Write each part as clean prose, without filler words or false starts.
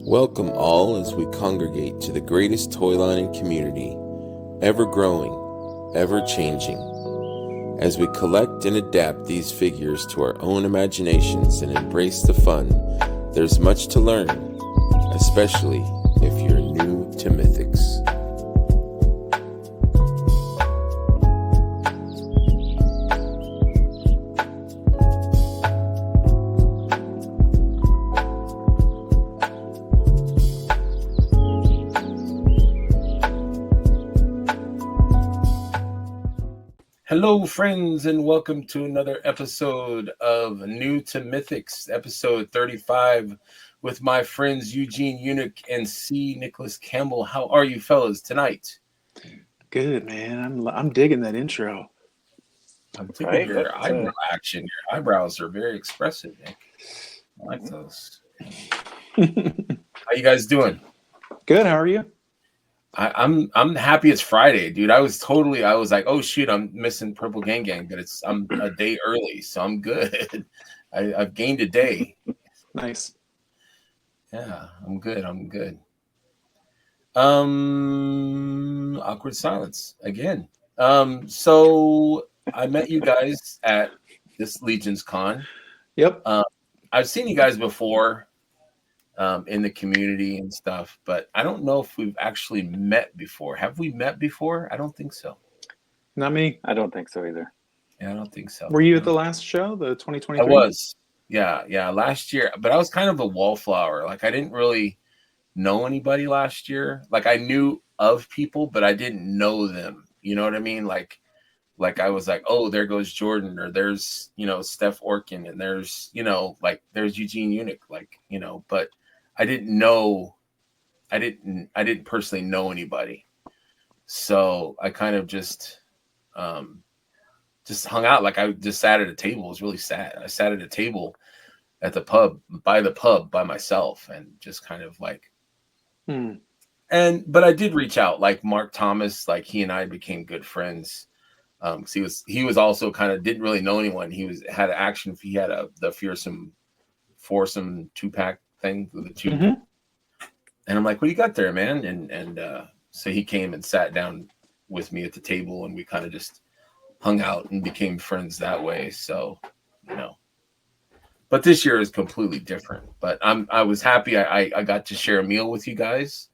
Welcome all as we congregate to the greatest toy line in community, ever growing, ever changing. As we collect and adapt these figures to our own imaginations and embrace the fun, there's much to learn, especially if you're new to Mythics. Hello, friends, and welcome to another episode of New to Mythics, episode 35, with my friends Eugene, Unick, and Nicholas Campbell. How are you fellas tonight? Good, man. I'm digging that intro. I'm digging your eyebrow action. Your eyebrows are very expressive, Nick. I like those. How you guys doing? Good. How are you? I'm happy it's Friday, dude. I was like, oh shoot, I'm missing Purple Gang Gang, but I'm a day early, so I'm good. I've gained a day. Nice. Yeah, I'm good. Awkward silence again. So I met you guys at this Legion's Con. Yep. I've seen you guys before. In the community and stuff, but I don't know if we've actually met before. Have we met before? I don't think so. Not me. I don't think so either. Yeah, I don't think so. Were you at the last show, the 2023? I was. Yeah, last year. But I was kind of a wallflower. Like I didn't really know anybody last year. Like I knew of people, but I didn't know them. You know what I mean? Like I was like, oh, there goes Jordan, or there's, Steph Orkin, and there's, there's Eugene Unick, but I didn't personally know anybody. So I kind of just hung out. Like I just sat at a table. It was really sad. I sat at a table at the pub by myself and just kind of like, but I did reach out, like Mark Thomas, like he and I became good friends. He was also kind of didn't really know anyone. He had the fearsome foursome 2-pack thing with the two. And I'm like, what do you got there, man? And so he came and sat down with me at the table, and we kind of just hung out and became friends that way. So, but this year is completely different. But I was happy I got to share a meal with you guys.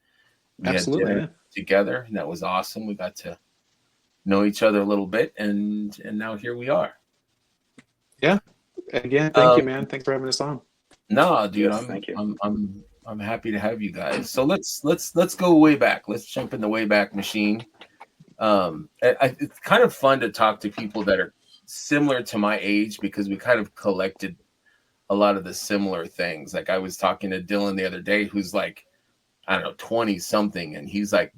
We Absolutely, had dinner together, and that was awesome. We got to know each other a little bit, and now here we are. Yeah. Again, thank you, man. Thanks for having us on. No, dude, yes, thank you. I'm happy to have you guys. So let's go way back. Let's jump in the way back machine. It's kind of fun to talk to people that are similar to my age, because we kind of collected a lot of the similar things. Like I was talking to Dylan the other day, who's like, I don't know, 20 something, and he's like,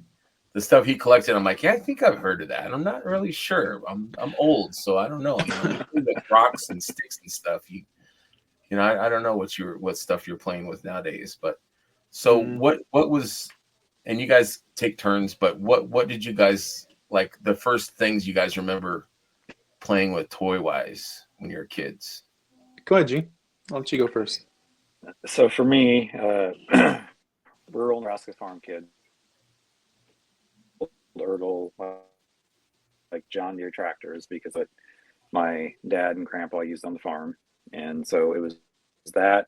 the stuff he collected, I'm like, yeah, I think I've heard of that. I'm not really sure. I'm old, so I don't know. The rocks and sticks and stuff. I don't know what stuff you're playing with nowadays. But so what was, and you guys take turns, but what did you guys like, the first things you guys remember playing with toy wise when you were kids? Go ahead, Gene. I'll let you go first. So for me, rural Nebraska farm kid. Ertl, like John Deere tractors, because my dad and grandpa used on the farm, and so it was that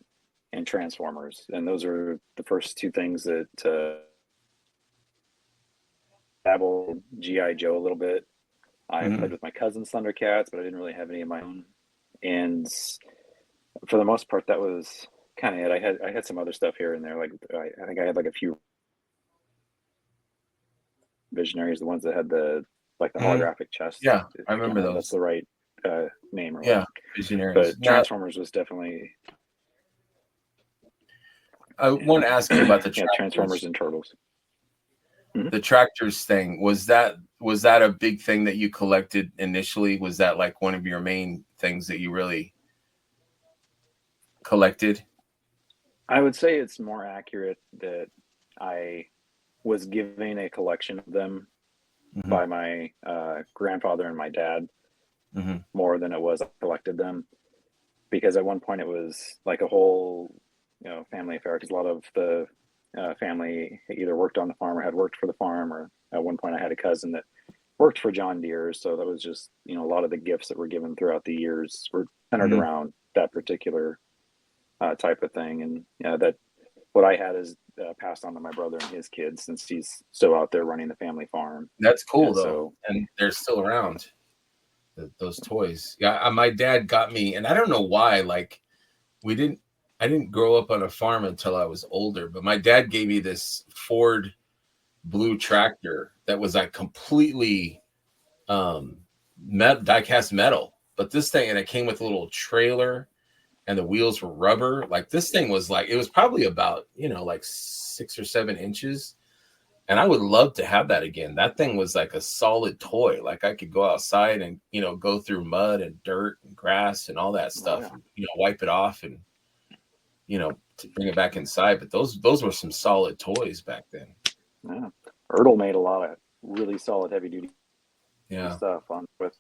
and Transformers, and those are the first two things that dabbled G.I. Joe a little bit. I played with my cousin's Thundercats, but I didn't really have any of my own, and for the most part that was kind of it. I had some other stuff here and there, like I think I had like a few Visionaries, the ones that had the holographic chest. Yeah, I remember those. That's the right name. Or yeah, Visionaries. But Transformers was definitely. I want to ask you about the Transformers and Turtles. The tractors thing, was that a big thing that you collected initially? Was that like one of your main things that you really collected? I would say it's more accurate that I was given a collection of them by my grandfather and my dad more than it was I collected them, because at one point it was like a whole family affair, because a lot of the family either worked on the farm or had worked for the farm, or at one point I had a cousin that worked for John Deere. So that was just, you know, a lot of the gifts that were given throughout the years were centered around that particular type of thing. And yeah, that what I had is passed on to my brother and his kids, since he's still out there running the family farm. That's cool, And though. so, And they're still around, those toys. Yeah, my dad got me, and I don't know why, like, I didn't grow up on a farm until I was older, but my dad gave me this Ford blue tractor that was like completely die-cast metal. But this thing, and it came with a little trailer, and the wheels were rubber. Like, this thing was like, it was probably about, you know, like 6 or 7 inches. And I would love to have that again. That thing was like a solid toy. Like, I could go outside and, you know, go through mud and dirt and grass and all that stuff, and, you know, wipe it off and, you know, to bring it back inside. But those were some solid toys back then. Yeah. Ertl made a lot of really solid heavy duty stuff on with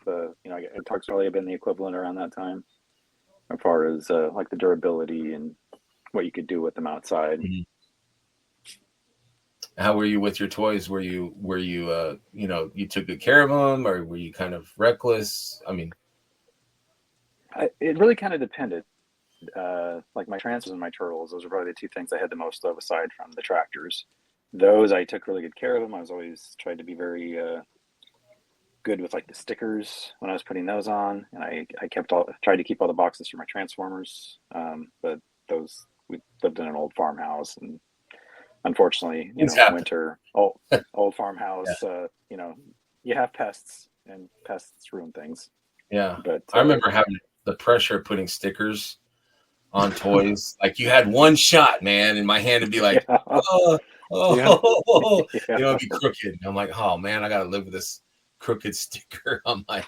the, you know, Tuck's probably been the equivalent around that time, as far as like the durability and what you could do with them outside. How were you with your toys? Were you you know, you took good care of them, or were you kind of reckless? I mean, it really kind of depended. Like my transfers and my turtles, those are probably the two things I had the most of, aside from the tractors. Those, I took really good care of them. I was always tried to be very good with like the stickers when I was putting those on, and I tried to keep all the boxes for my transformers. But those, we lived in an old farmhouse, and unfortunately, you know, winter, old farmhouse, you know, you have pests, and pests ruin things. Yeah, but I remember having the pressure of putting stickers on toys. Like, you had one shot, man, and my hand would be like, you know, it'd be crooked. I'm like, oh man, I gotta live with this crooked sticker on my.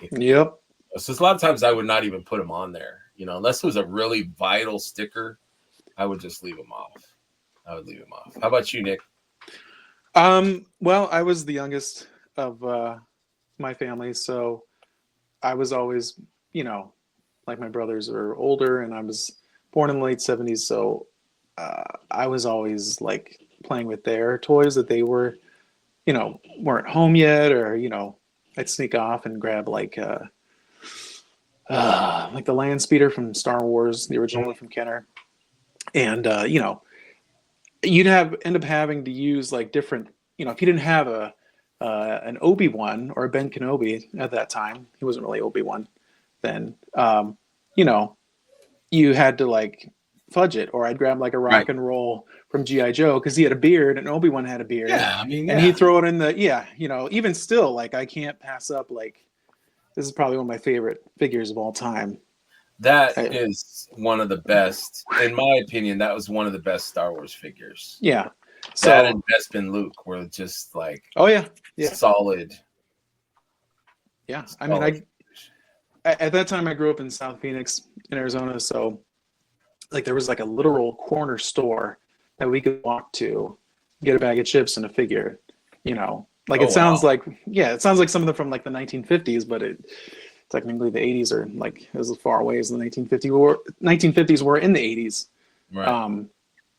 So a lot of times I would not even put them on there, you know, unless it was a really vital sticker. I would just leave them off. How about you, Nick? Well, I was the youngest of my family, so I was always, you know, like, my brothers are older, and I was born in the late 70s, so I was always like playing with their toys that they were, you know, weren't home yet, or, you know, I'd sneak off and grab like the land speeder from Star Wars, the original one from Kenner, and you know, you'd end up having to use like different, you know, if you didn't have an Obi-Wan or a Ben Kenobi at that time, he wasn't really Obi-Wan then, you know, you had to like fudge it, or I'd grab like a rock and roll from G.I. Joe, because he had a beard and Obi-Wan had a beard. Yeah, I mean, and he'd throw it in the, you know, even still, like, I can't pass up, like, this is probably one of my favorite figures of all time. That is one of the best, in my opinion. That was one of the best Star Wars figures. Yeah. So, that and Bespin Luke were just like, solid. Yeah. I mean, at that time I grew up in South Phoenix in Arizona. So like, there was like a literal corner store that we could walk to, get a bag of chips and a figure, you know, like, it sounds like, it sounds like something from like the 1950s, but technically the 80s are like as far away as the 1950s were in the 80s. Right.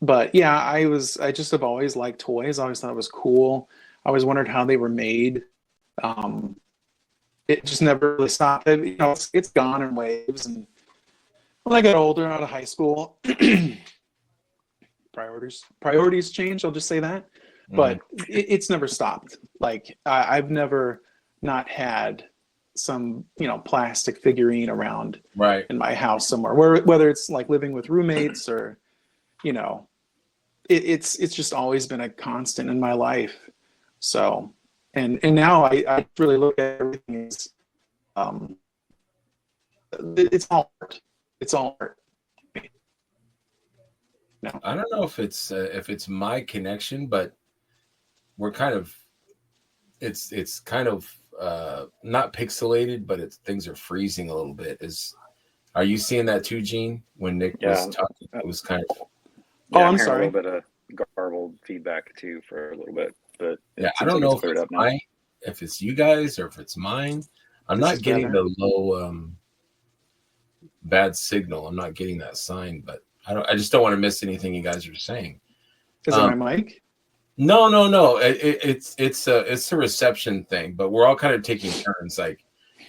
But yeah, I just have always liked toys. I always thought it was cool. I always wondered how they were made. It just never really stopped. You know, it's gone in waves. And when I got older, out of high school, priorities changed. I'll just say that. But it's never stopped. Like, I've never not had some, you know, plastic figurine around in my house somewhere, whether it's like living with roommates or, you know, it's just always been a constant in my life. So, and now I really look at everything as, it's all art. It's all art. No. I don't know if it's my connection, but we're kind of, it's kind of not pixelated, but things are freezing a little bit. Are you seeing that too, Gene? When Nick was talking, it was kind of. I'm sorry. A little bit of garbled feedback too for a little bit, but I don't know if it's you guys or if it's mine. I'm not getting the low bad signal. I'm not getting that sign, but I just don't want to miss anything you guys are saying. Is it my mic? No. It's a reception thing, but we're all kind of taking turns. Like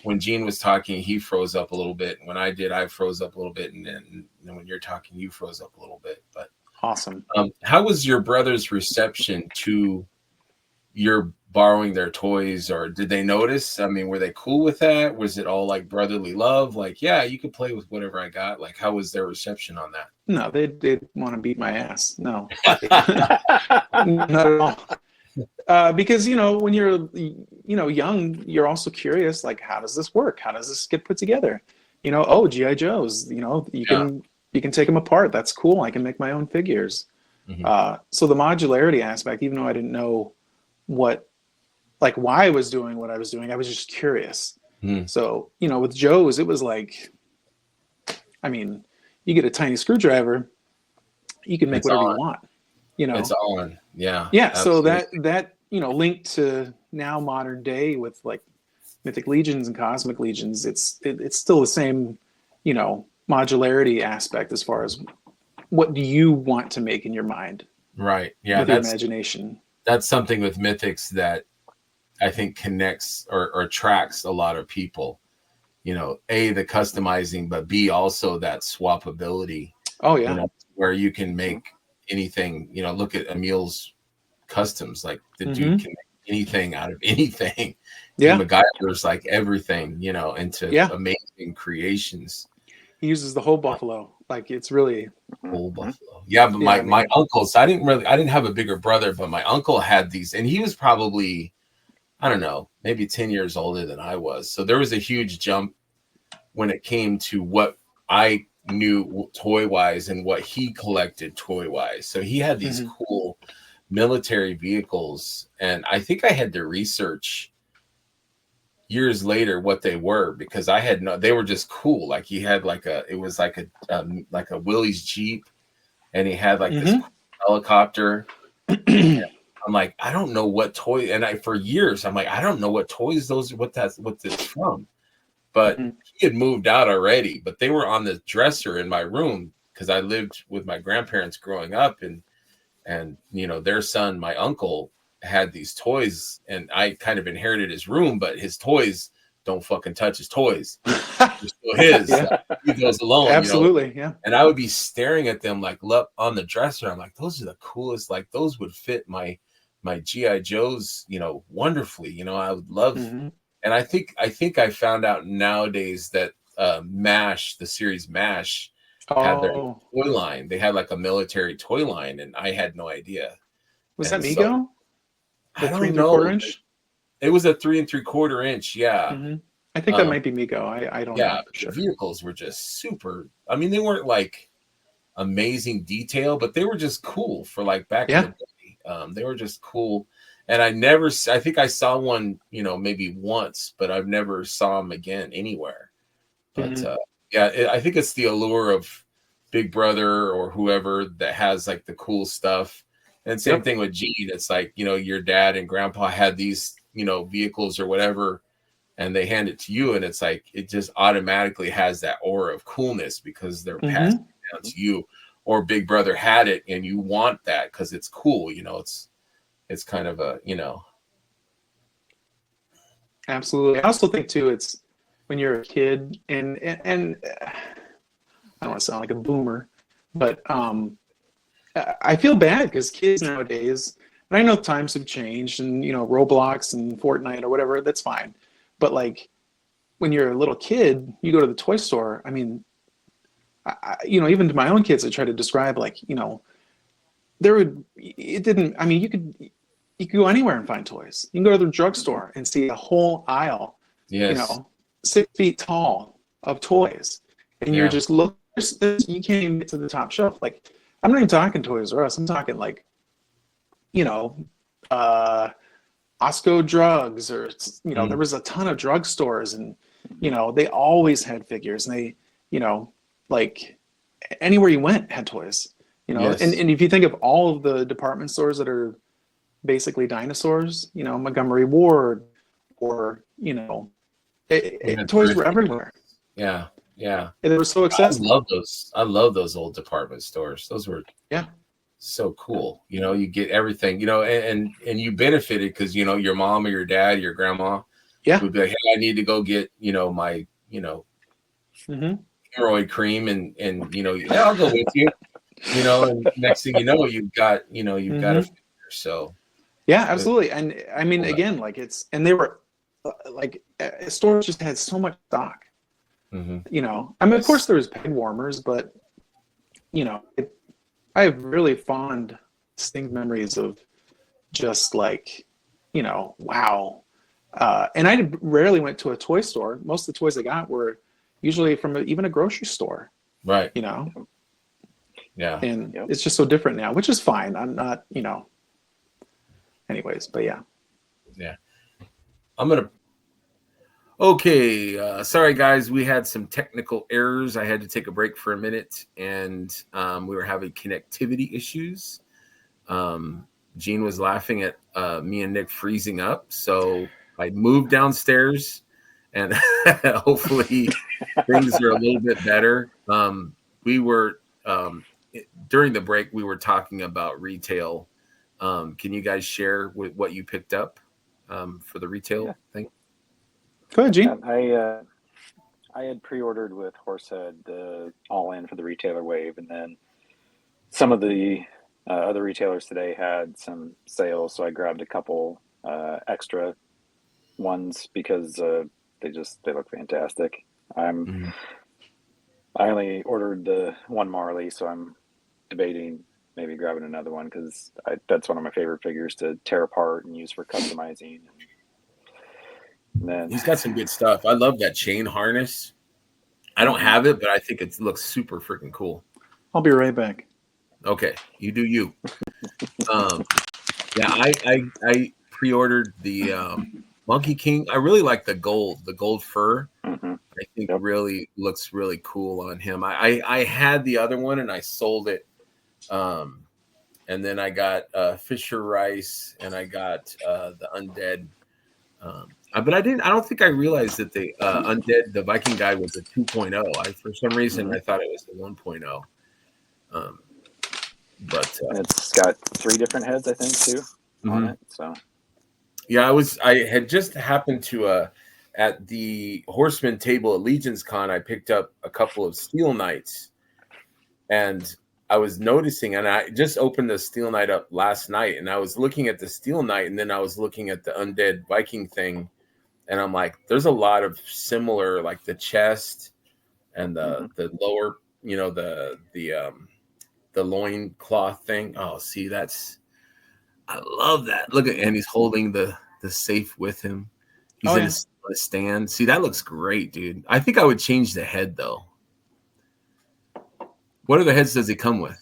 when Gene was talking, he froze up a little bit. When I did, I froze up a little bit, and then when you're talking, you froze up a little bit. But awesome. How was your brother's reception to your borrowing their toys, or did they notice? I mean, were they cool with that? Was it all like brotherly love? Like, yeah, you can play with whatever I got. Like, how was their reception on that? No, they want to beat my ass. No, not at all. Because when you're young, you're also curious. Like, how does this work? How does this get put together? Oh, GI Joes. You can take them apart. That's cool. I can make my own figures. Mm-hmm. So the modularity aspect, even though I didn't know why I was doing what I was doing, I was just curious. Mm. So with Joe's, it was like, I mean, you get a tiny screwdriver, you can make whatever you want. It's on. Yeah. Absolutely. So that linked to now modern day with like Mythic Legions and Cosmic Legions, it's still the same modularity aspect as far as what do you want to make in your mind, right? Yeah, with your imagination. That's something with Mythics that I think connects or attracts a lot of people. A, the customizing, but B, also that swappability. Oh yeah. Where you can make anything. Look at Emil's customs. Like the dude can make anything out of anything. Yeah. MacGyver's like everything, into amazing creations. He uses the whole buffalo. Like it's really whole buffalo. Yeah, but my uncles, I didn't have a bigger brother, but my uncle had these, and he was probably, I don't know, maybe 10 years older than I was. So there was a huge jump when it came to what I knew toy-wise and what he collected toy-wise. So he had these cool military vehicles, and I think I had to research years later what they were, because I had they were just cool. Like he had it was like a Willys Jeep, and he had like this helicopter. I'm like, I don't know what toy, and for years I'm like, I don't know what toys what that's from. But he had moved out already, but they were on the dresser in my room because I lived with my grandparents growing up, and their son, my uncle, had these toys, and I kind of inherited his room, but his toys don't fucking touch his toys. They're still his. He goes alone. Absolutely. Yeah. And I would be staring at them like on the dresser. I'm like, those are the coolest. Like those would fit my GI Joes, wonderfully. I would love. And I think I found out nowadays that MASH, the series MASH, had their toy line. They had like a military toy line, and I had no idea. Was that Mego? I don't know. Inch? It was a 3 3/4 inch. Yeah. I think that might be Mego. I don't know. Yeah, the vehicles were just super. I mean, they weren't like amazing detail, but they were just cool for like back in the day. They were just cool. And I think I saw one, maybe once, but I've never saw them again anywhere. But I think it's the allure of Big Brother or whoever that has like the cool stuff. And same thing with Gene. It's like, your dad and grandpa had these, vehicles or whatever, and they hand it to you. And it's like, it just automatically has that aura of coolness because they're passing it down to you. Or Big Brother had it and you want that because it's cool. It's kind of a, Absolutely. I also think too, it's when you're a kid and I don't want to sound like a boomer, but I feel bad because kids nowadays, and I know times have changed and, Roblox and Fortnite or whatever, that's fine. But like when you're a little kid, you go to the toy store. I mean, even to my own kids, I try to describe like, you could go anywhere and find toys. You can go to the drugstore and see a whole aisle, 6 feet tall of toys. And you're just looking, you can't even get to the top shelf. Like, I'm not even talking Toys R Us. I'm talking like, Osco Drugs or, there was a ton of drugstores and, they always had figures and they, like anywhere you went had toys, and if you think of all of the department stores that are basically dinosaurs, Montgomery Ward or, toys were everywhere. Yeah. And they were so accessible. I love those old department stores. Those were so cool. You know, you get everything, you know, and you benefited because, you know, your mom or your dad, your grandma would be like, hey, I need to go get, you know, my, you know, hemorrhoid cream and, you know, yeah, I'll go with you, you know, and next thing you know, you've got a figure. So. Yeah, absolutely. And I mean, again, like and they were like, stores just had so much stock, you know, I mean, of course there was peg warmers, but you know, I have really fond, distinct memories of just like, you know, wow. And I rarely went to a toy store. Most of the toys I got were usually from even a grocery store. Right. You know? Yeah. And it's just so different now, which is fine. I'm not, you know, anyways, but yeah. Yeah. Okay. Sorry, guys. We had some technical errors. I had to take a break for a minute, and we were having connectivity issues. Gene was laughing at me and Nick freezing up. So I moved downstairs, and hopefully things are a little bit better. We were, during the break, we were talking about retail. Can you guys share what you picked up for the retail thing? Go ahead, Gene. I had pre-ordered with Horsehead the all-in for the retailer wave, and then some of the other retailers today had some sales, so I grabbed a couple extra ones because they look fantastic. I only ordered the one Marley, so I'm debating maybe grabbing another one because that's one of my favorite figures to tear apart and use for customizing. And then he's got some good stuff. I love that chain harness. I don't have it, but I think it looks super freaking cool. I'll be right back. Okay, you do you. Yeah, I pre-ordered the Monkey King. I really like the gold fur. I think really looks really cool on him. I had the other one and I sold it. And then I got Fisher Rice and I got the Undead. But I don't think I realized that the Undead, the Viking guy, was a 2.0. For some reason, I thought it was the 1.0. But it's got 3 different heads, I think, too, on it. So yeah, I had just happened to at the Horseman table at Legion's Con, I picked up a couple of Steel Knights, and I was noticing, and I just opened the Steel Knight up last night, and I was looking at the Steel Knight, and then I was looking at the Undead Viking thing, and I'm like, there's a lot of similar, like the chest and the lower, you know, the loin cloth thing. Oh, see, I love that. Look at, and he's holding the safe with him. He's in a stand. See, that looks great, dude. I think I would change the head though. What other heads does he come with?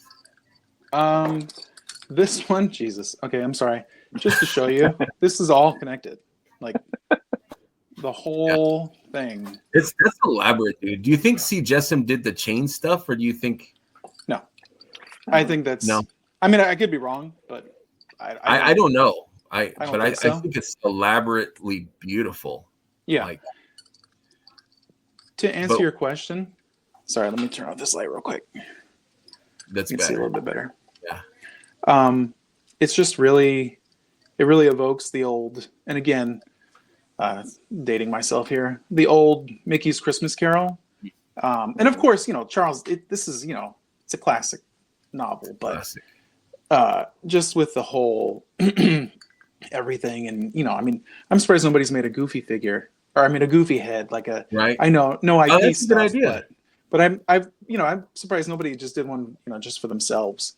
This one, Jesus. Okay, I'm sorry. Just to show you, this is all connected. Like the whole thing. That's elaborate, dude. Do you think C. Jessam did the chain stuff, or do you think? No, I think that's no. I mean, I could be wrong, but I don't know. I so. think it's elaborately beautiful. Yeah. Like, to answer your question, sorry, let me turn off this light real quick. That's you can see a little bit better. Yeah. It's just really, it really evokes the old, and again, dating myself here, the old Mickey's Christmas Carol. And of course, you know, Charles, this is, you know, it's a classic novel, but just with the whole everything, and you know, I mean, I'm surprised nobody's made a Goofy figure, or I mean, a Goofy head, like a. Right. I know, no IP that's stuff, a good idea. but I'm surprised nobody just did one, you know, just for themselves.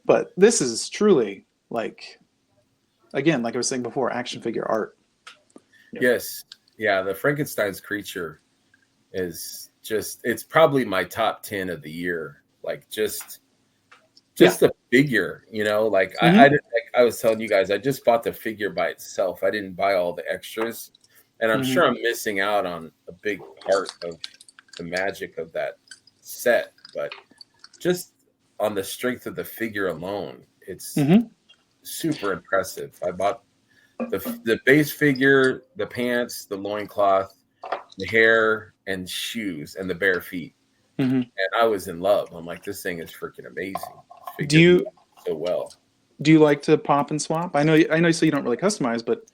But this is truly like, again, like I was saying before, action figure art. Yes, yeah, the Frankenstein's creature is it's probably my top 10 of the year. Like just the figure, you know, like I didn't, like I was telling you guys, I just bought the figure by itself. I didn't buy all the extras, and I'm sure I'm missing out on a big part of the magic of that set. But just on the strength of the figure alone, it's super impressive. I bought the base figure, the pants, the loincloth, the hair, and shoes, and the bare feet. And I was in love. I'm like, this thing is freaking amazing. Do so well. Do you like to pop and swap? I know so you don't really customize, but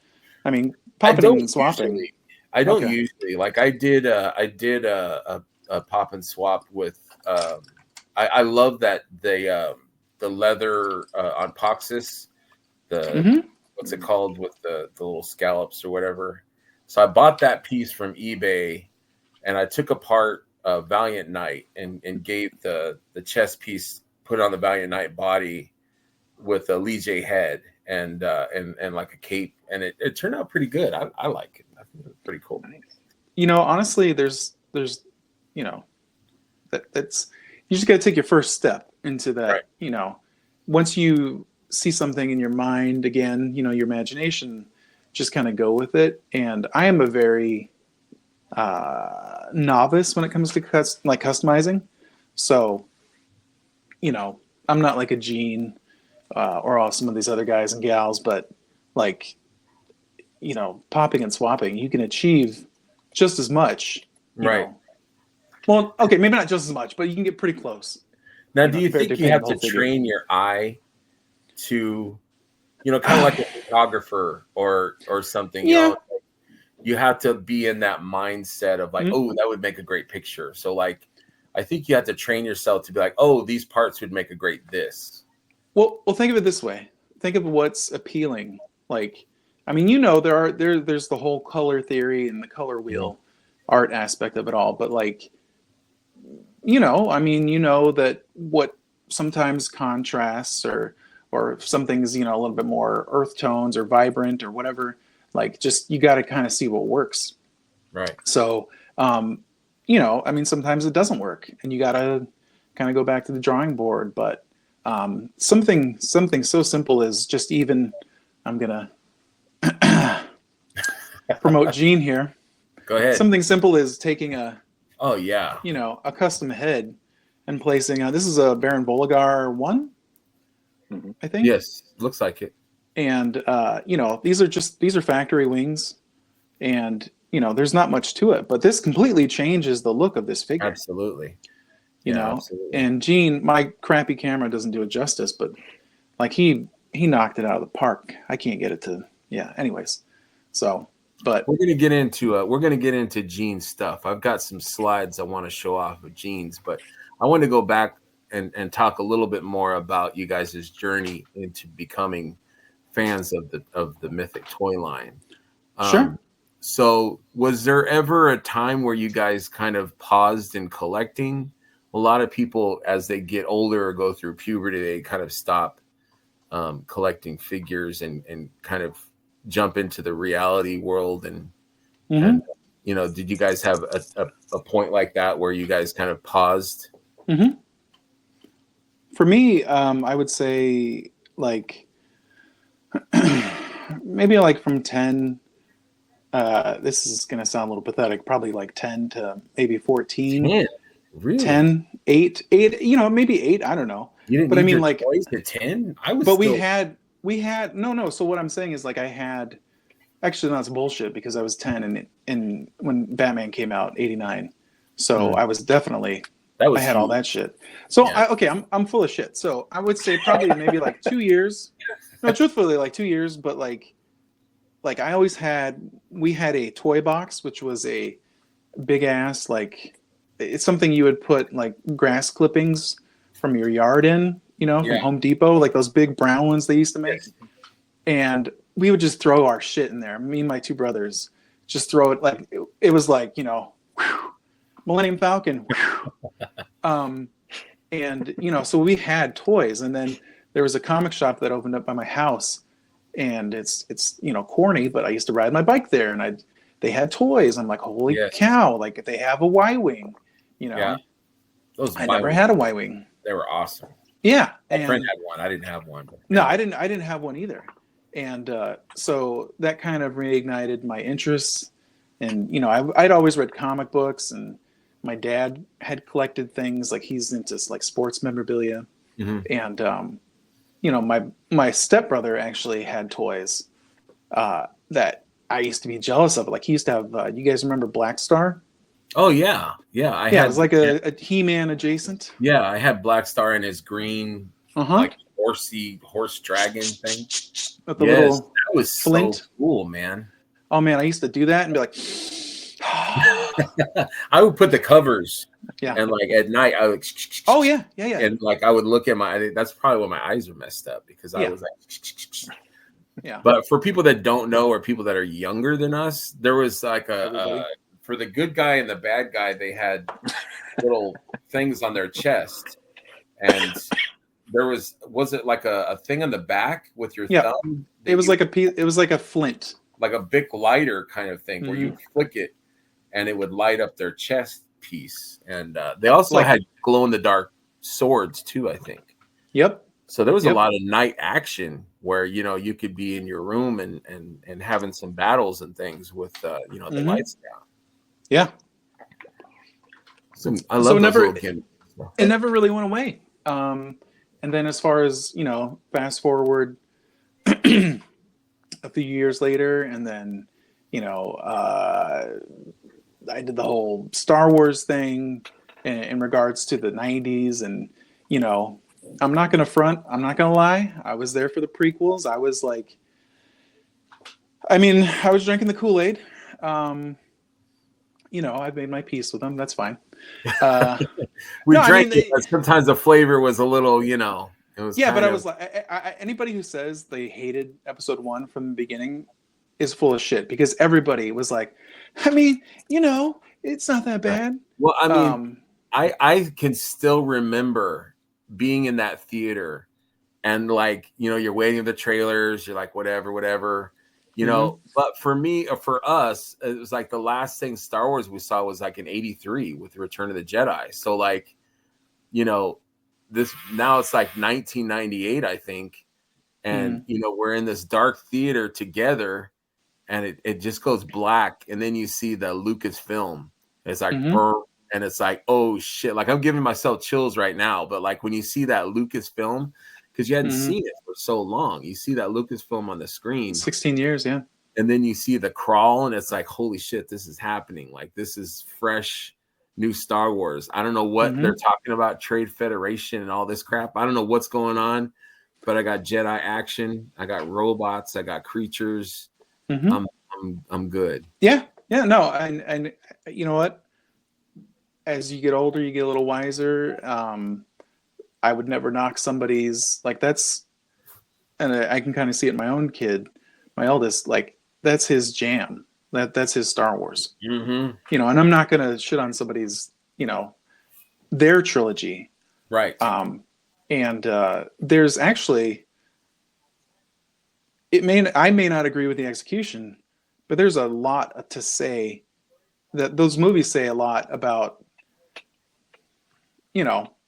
I mean, popping and swapping. I don't usually. Like I did a pop and swap with. I love that the leather on Poxis, what's it called with the little scallops or whatever. So I bought that piece from eBay, and I took apart Valiant Knight and gave the chest piece, put on the Valiant Knight body with a Lee J head and like a cape, and it turned out pretty good. I like it. I think it's pretty cool. You know, honestly, there's you know, that's you just got to take your first step into that. Right. You know, once you see something in your mind again, you know, your imagination, just kind of go with it. And I am a very novice when it comes to customizing. So, you know, I'm not like a Gene or all some of these other guys and gals, but like, you know, popping and swapping, you can achieve just as much. Right. Know. Well, okay, maybe not just as much, but you can get pretty close. Now, do you think you have to train your eye to, you know, kind of like a photographer or something? Yeah. You know, you have to be in that mindset of like, oh, that would make a great picture. So, like, I think you have to train yourself to be like, oh, these parts would make a great this. Well, think of it this way. Think of what's appealing. Like, I mean, you know, there's the whole color theory and the color wheel art aspect of it all, but like, you know, I mean, you know that what sometimes contrasts or something's, you know, a little bit more earth tones or vibrant or whatever, like just you got to kind of see what works. Right. So, you know, I mean, sometimes it doesn't work and you got to kind of go back to the drawing board. But something so simple as just even, I'm going to promote Gene here. Go ahead. Something simple is taking oh yeah, you know, a custom head and placing this is a Baron Voligar 1, I think. Yes, looks like it. And you know, these are factory wings, and you know, there's not much to it, but this completely changes the look of this figure. Absolutely. You know, absolutely. And Gene, my crappy camera doesn't do it justice, but like he knocked it out of the park. I can't get it to anyways. So but we're gonna get into Gene's stuff. I've got some slides I want to show off of Gene's, but I want to go back and talk a little bit more about you guys' journey into becoming fans of the Mythic toy line. Sure. So was there ever a time where you guys kind of paused in collecting? A lot of people, as they get older or go through puberty, they kind of stop collecting figures and kind of jump into the reality world and you know, did you guys have a point like that where you guys kind of paused? For me, I would say like maybe like from 10 this is gonna sound a little pathetic, probably like 10 to maybe 14. 10? Really? 10, 8, you know, maybe 8, I don't know. You didn't but I mean like toys to 10? I was but still... we had no. So what I'm saying is like I had actually that's bullshit because I was 10 and when Batman came out 89, so I was definitely I had all that shit. So I'm full of shit. So I would say probably maybe like 2 years. No, truthfully like 2 years. But like I always we had a toy box which was a big ass like it's something you would put like grass clippings from your yard in. You know, from Home Depot, like those big brown ones they used to make. Yes. And we would just throw our shit in there. Me and my two brothers just throw it like it was like, you know, Millennium Falcon. And, you know, so we had toys. And then there was a comic shop that opened up by my house. And it's you know, corny, but I used to ride my bike there and they had toys. I'm like, holy cow, like they have a Y-Wing, you know. Yeah. I never had a Y-Wing. They were awesome. Yeah, my friend had one. I didn't have one. No, I didn't have one either, and so that kind of reignited my interests. And you know, I'd always read comic books, and my dad had collected things like he's into like sports memorabilia, and you know, my stepbrother actually had toys that I used to be jealous of. Like he used to have. You guys remember Black Star? Oh yeah. It was like a He-Man adjacent. Yeah, I had Black Star in his green like horse dragon thing. With the little that was flint. So cool, man. Oh man, I used to do that and be like, I would put the covers. Yeah. And like at night, I would. Oh yeah. And like I would look at that's probably why my eyes are messed up, because I was like. Yeah. But for people that don't know, or people that are younger than us, there was like for the good guy and the bad guy, they had little things on their chest, and there was it like a thing on the back with your thumb? It was like a flint, like a big lighter kind of thing, where you flick it and it would light up their chest piece. And they also had glow in the dark swords too, I think. Yep. So there was a lot of night action where, you could be in your room and having some battles and things with, the lights down. Yeah. So I love those little gimmicks. It never really went away. And then as far as, fast forward a few years later, and then, I did the whole Star Wars thing in regards to the 90s, and, I'm not going to front. I'm not going to lie. I was there for the prequels. I was like, I was drinking the Kool-Aid. I've made my peace with them. That's fine. We drank it, but sometimes the flavor was a little, it was. Yeah, but I was like, anybody who says they hated episode 1 from the beginning is full of shit, because everybody was like, it's not that bad. Well, I can still remember being in that theater, and like, you're waiting for the trailers, you're like, whatever, but for us, it was like the last thing Star Wars we saw was like in 83 with Return of the Jedi. So like, this now it's like 1998, I think. And, we're in this dark theater together, and it just goes black. And then you see the Lucasfilm. It's like, and it's like, oh shit, like I'm giving myself chills right now. But like when you see that Lucasfilm, because you hadn't seen it for so long, you see that Lucasfilm on the screen. 16 years, yeah. And then you see the crawl, and it's like, holy shit, this is happening. Like, this is fresh, new Star Wars. I don't know what they're talking about, Trade Federation and all this crap. I don't know what's going on, but I got Jedi action, I got robots, I got creatures. I'm good. Yeah, no, and you know what? As you get older, you get a little wiser. I would never knock somebody's, like, that's, and I can kind of see it in my own kid, my eldest, like, that's his jam. That's his Star Wars. And I'm not going to shit on somebody's, their trilogy. Right. And there's actually, I may not agree with the execution, but there's a lot to say, that those movies say a lot about,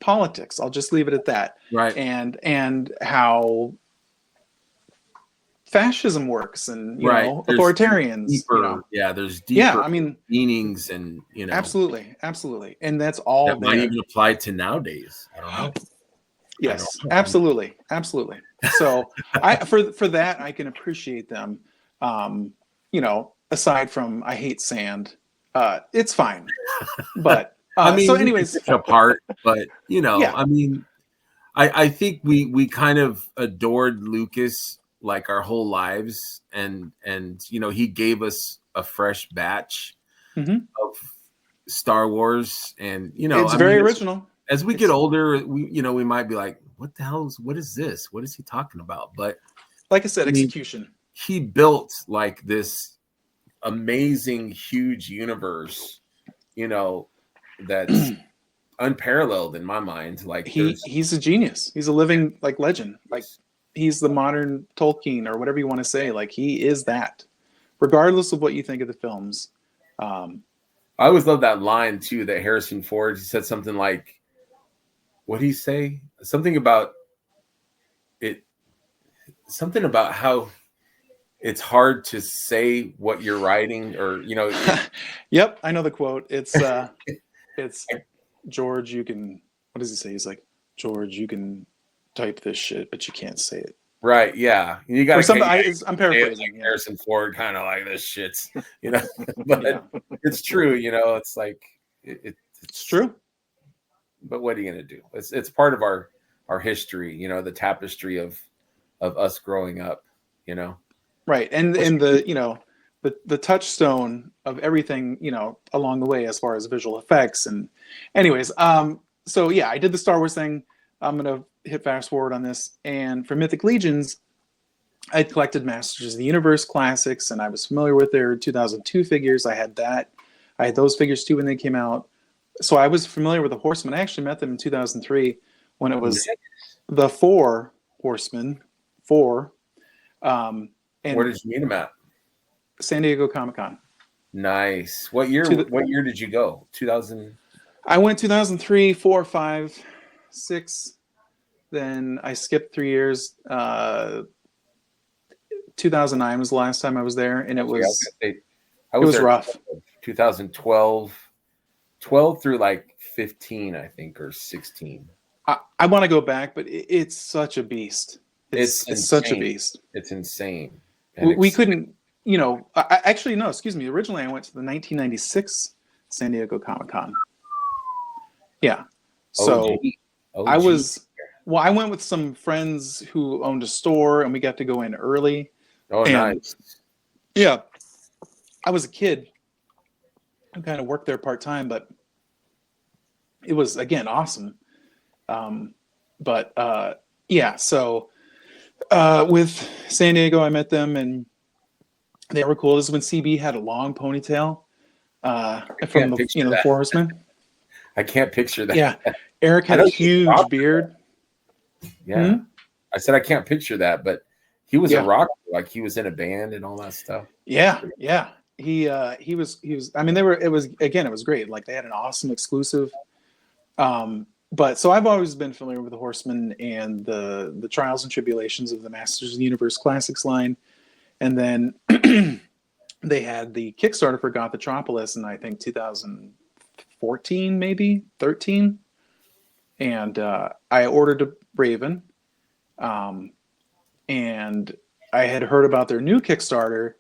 politics. I'll just leave it at that. Right. And how fascism works, and authoritarians. There's deeper meanings, and absolutely, and that's all that might even apply to nowadays. I don't know. Yes, absolutely. So for that, I can appreciate them. Aside from I hate sand, it's fine. But so anyways, apart. But I think we kind of adored Lucas like our whole lives, and he gave us a fresh batch of Star Wars, and it's very original. As we get older, we might be like, what is this? What is he talking about? But like I said, execution. He built like this amazing, huge universe, that's unparalleled in my mind. Like he's a genius. He's a living legend. Like he's the modern Tolkien, or whatever you want to say. Like he is that, regardless of what you think of the films. I always love that line too that Harrison Ford, he said something like, what did he say? Something about it. Something about how it's hard to say what you're writing, or Yep, I know the quote. It's George, you can. What does he say? He's like, George, you can type this shit, but you can't say it. Right? Yeah, you got to. I'm paraphrasing. Like Harrison Ford, kind of like this shit's, but it's true. It's like it's true. But what are you gonna do? It's part of our our history, you know, the tapestry of us growing up, you know. Right. And the, you know, the touchstone of everything, you know, along the way as far as visual effects. And anyways, so yeah, I did the Star Wars thing. I'm gonna hit fast forward on this. And for Mythic Legions, I collected Masters of the Universe classics, and I was familiar with their 2002 figures. I had those figures too when they came out. So I was familiar with the Horsemen. I actually met them in 2003 when it was the 4 Horsemen. 4. And Where did you meet them at? San Diego Comic-Con. Nice. What year? What year did you go? 2000. I went 2003, 4, 5, 6. Then I skipped 3 years. 2009 was the last time I was there, and it was it was rough. 2012, 12 through like 15, I think, or 16. I want to go back, but it's such a beast. It's such a beast. It's insane. We couldn't, you know. Actually, no. Excuse me. Originally, I went to the 1996 San Diego Comic-Con. Yeah. So I was. Well, I went with some friends who owned a store, and we got to go in early. Oh, nice. Yeah. I was a kid who kind of worked there part-time, but it was, again, awesome. Yeah, so with San Diego, I met them, and they were cool. This is when CB had a long ponytail from the 4 Horsemen. I can't picture that. Yeah. Eric had a huge beard. Yeah. I said I can't picture that, but he was a rocker, like he was in a band and all that stuff. Yeah. He was I mean, it was great. Like they had an awesome exclusive. But so I've always been familiar with the Horsemen and the trials and tribulations of the Masters of the Universe Classics line. And then they had the Kickstarter for Gothropolis in I think 2014, maybe 13. And I ordered a Raven. And I had heard about their new Kickstarter,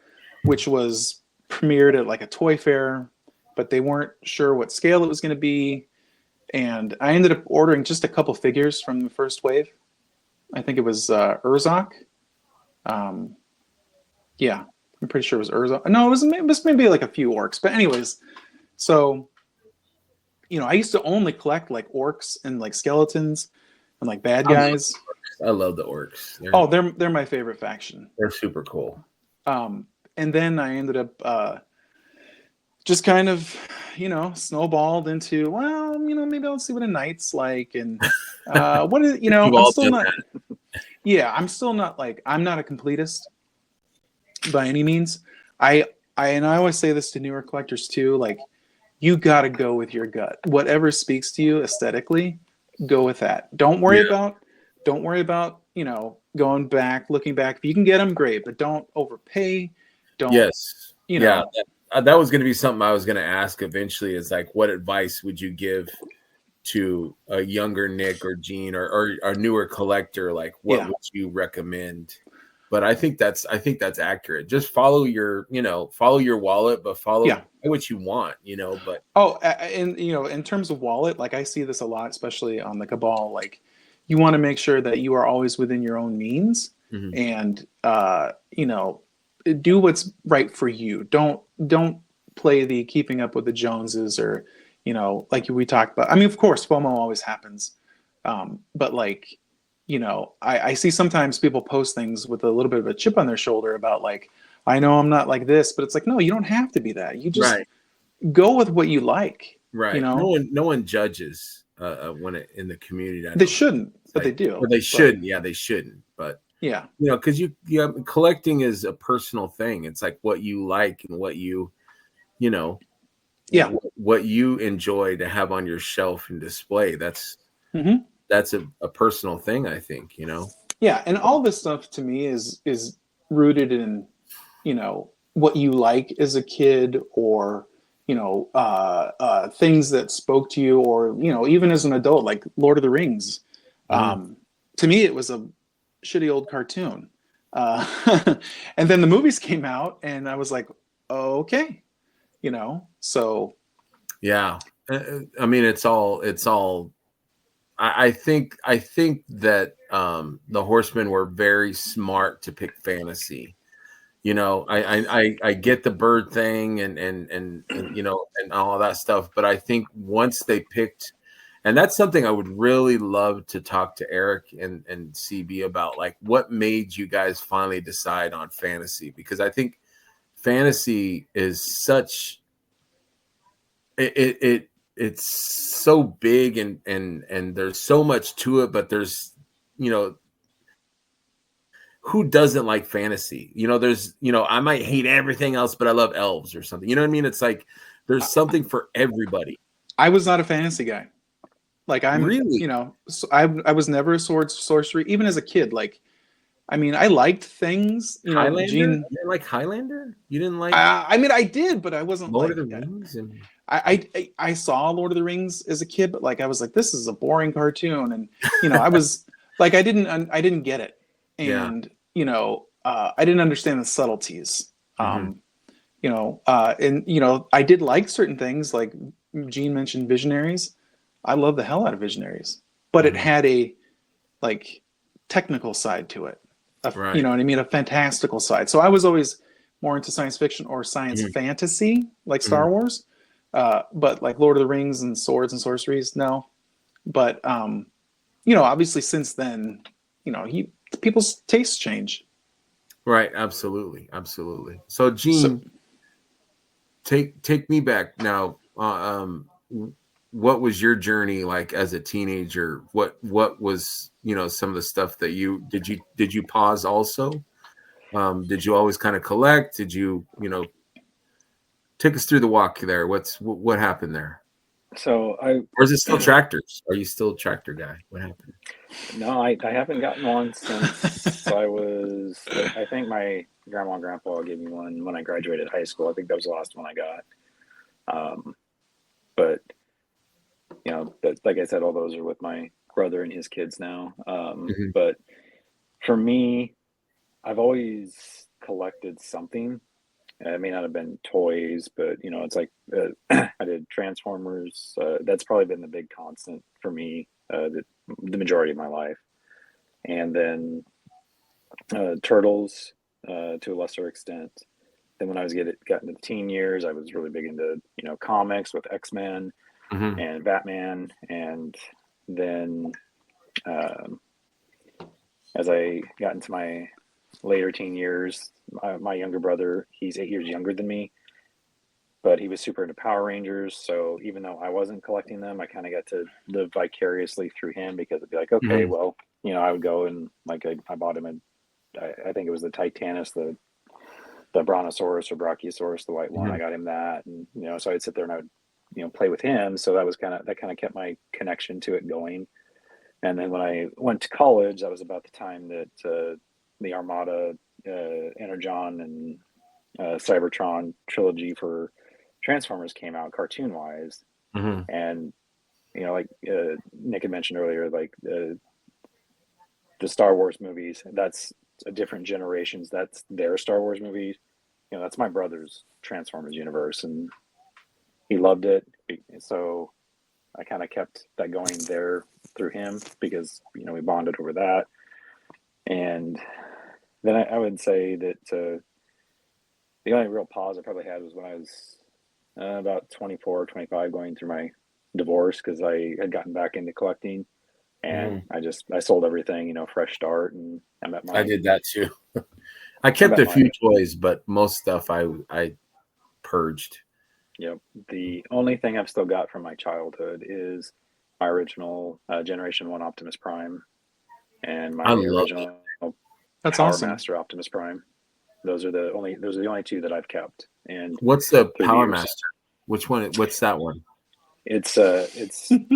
which was premiered at like a toy fair, but they weren't sure what scale it was going to be. And I ended up ordering just a couple figures from the first wave. I think it was Urzok. Yeah, I'm pretty sure it was Urzok. No, it was maybe like a few orcs. But anyways, so, you know, I used to only collect like orcs and like skeletons and like bad guys. I love the orcs. They're my favorite faction. They're super cool. And then I ended up just kind of, you know, snowballed into, well, you know, maybe I'll see what a knight's like. And what is, you know, I'm still not. Yeah, I'm still not like, I'm not a completist by any means. And I always say this to newer collectors too, like, you got to go with your gut. Whatever speaks to you aesthetically, go with that. Don't worry about, you know, going back, looking back. If you can get them, great, but don't overpay. Don't, you know. Yeah, that was going to be something I was going to ask eventually is like, what advice would you give to a younger Nick or Gene or a newer collector? Like, what would you recommend? But I think that's accurate. Just follow your wallet, but follow what you want, you know, but. And you know, in terms of wallet, like I see this a lot, especially on the Cabal, like you want to make sure that you are always within your own means and, you know, do what's right for you. Don't play the keeping up with the Joneses or, you know, like we talked about. I mean, of course, FOMO always happens. But like, you know, I see sometimes people post things with a little bit of a chip on their shoulder about like, I know I'm not like this, but it's like, no, you don't have to be that. You just go with what you like. Right. You know, no one judges when it in the community. They shouldn't, but they do. Or they shouldn't. Yeah, they shouldn't. But yeah, you know, because collecting is a personal thing. It's like what you like and what you know, what you enjoy to have on your shelf and display. That's a personal thing, I think, you know. Yeah, and all this stuff to me is rooted in, you know, what you like as a kid, or you know, things that spoke to you, or you know, even as an adult, like Lord of the Rings. To me, it was a shitty old cartoon, and then the movies came out, and I was like, oh, okay, you know. So yeah, I mean, it's all. I think that the Horsemen were very smart to pick fantasy. You know, I get the bird thing and you know and all that stuff, but I think once they picked, and that's something I would really love to talk to Eric and CB about, like what made you guys finally decide on fantasy, because I think fantasy is such it's so big and there's so much to it, but there's, you know, who doesn't like fantasy? You know, there's, you know, I might hate everything else, but I love elves or something. You know what I mean? It's like there's something for everybody. I was not a fantasy guy. Like I'm, really, you know, so I was never a sorcery, even as a kid. Like, I mean, I liked things, you know, Highlander. Gene. You didn't like Highlander? You didn't like I mean, I did, but I wasn't Lord like of the Rings? And I saw Lord of the Rings as a kid, but like I was like, this is a boring cartoon, and you know, I was like, I didn't get it, and you know, I didn't understand the subtleties. You know, and you know, I did like certain things, like Gene mentioned Visionaries. I love the hell out of Visionaries, but it had a like technical side to it. Right. You know what I mean? A fantastical side. So I was always more into science fiction or science fantasy, like Star Wars. But like Lord of the Rings and swords and sorceries, no. But you know, obviously since then, you know, people's tastes change. Right. Absolutely. Absolutely. So Gene, So, take me back now. What was your journey like as a teenager? What was, you know, some of the stuff that you pause also? Did you always kind of collect? Did you, you know, take us through the walk there? What happened there? So or is it still tractors? Are you still a tractor guy? What happened? No, I haven't gotten one since I think my grandma and grandpa gave me one when I graduated high school. I think that was the last one I got. But you know, like I said, all those are with my brother and his kids now. But for me, I've always collected something. It may not have been toys, but you know, it's like I did Transformers. That's probably been the big constant for me, the majority of my life. And then Turtles, to a lesser extent. Then when I was got into the teen years, I was really big into, you know, comics with X-Men and Batman. And then as I got into my later teen years, my younger brother, he's 8 years younger than me, but he was super into Power Rangers. So even though I wasn't collecting them, I kind of got to live vicariously through him, because it'd be like, okay, well, you know, I would go and like I bought him I think it was the Titanus, the Brontosaurus or Brachiosaurus, the white one. I got him that, and you know, so I'd sit there and I would, you know, play with him. So that kind of kept my connection to it going. And then when I went to college, that was about the time that the Armada, Energon, and Cybertron trilogy for Transformers came out cartoon wise. And you know, like Nick had mentioned earlier, like the Star Wars movies, that's a different generations. That's their Star Wars movies. You know, that's my brother's Transformers universe, and he loved it. So I kind of kept that going there through him, because you know, we bonded over that. And then I would say that the only real pause I probably had was when I was about 24 or 25, going through my divorce, because I had gotten back into collecting. And I sold everything, you know, fresh start. And I did that too. I kept a few toys, but most stuff I purged. Yep. The only thing I've still got from my childhood is my original Generation 1 Optimus Prime and my original Power Master Optimus Prime. Those are the only two that I've kept. And what's the Power Master? Which one? What's that one? It's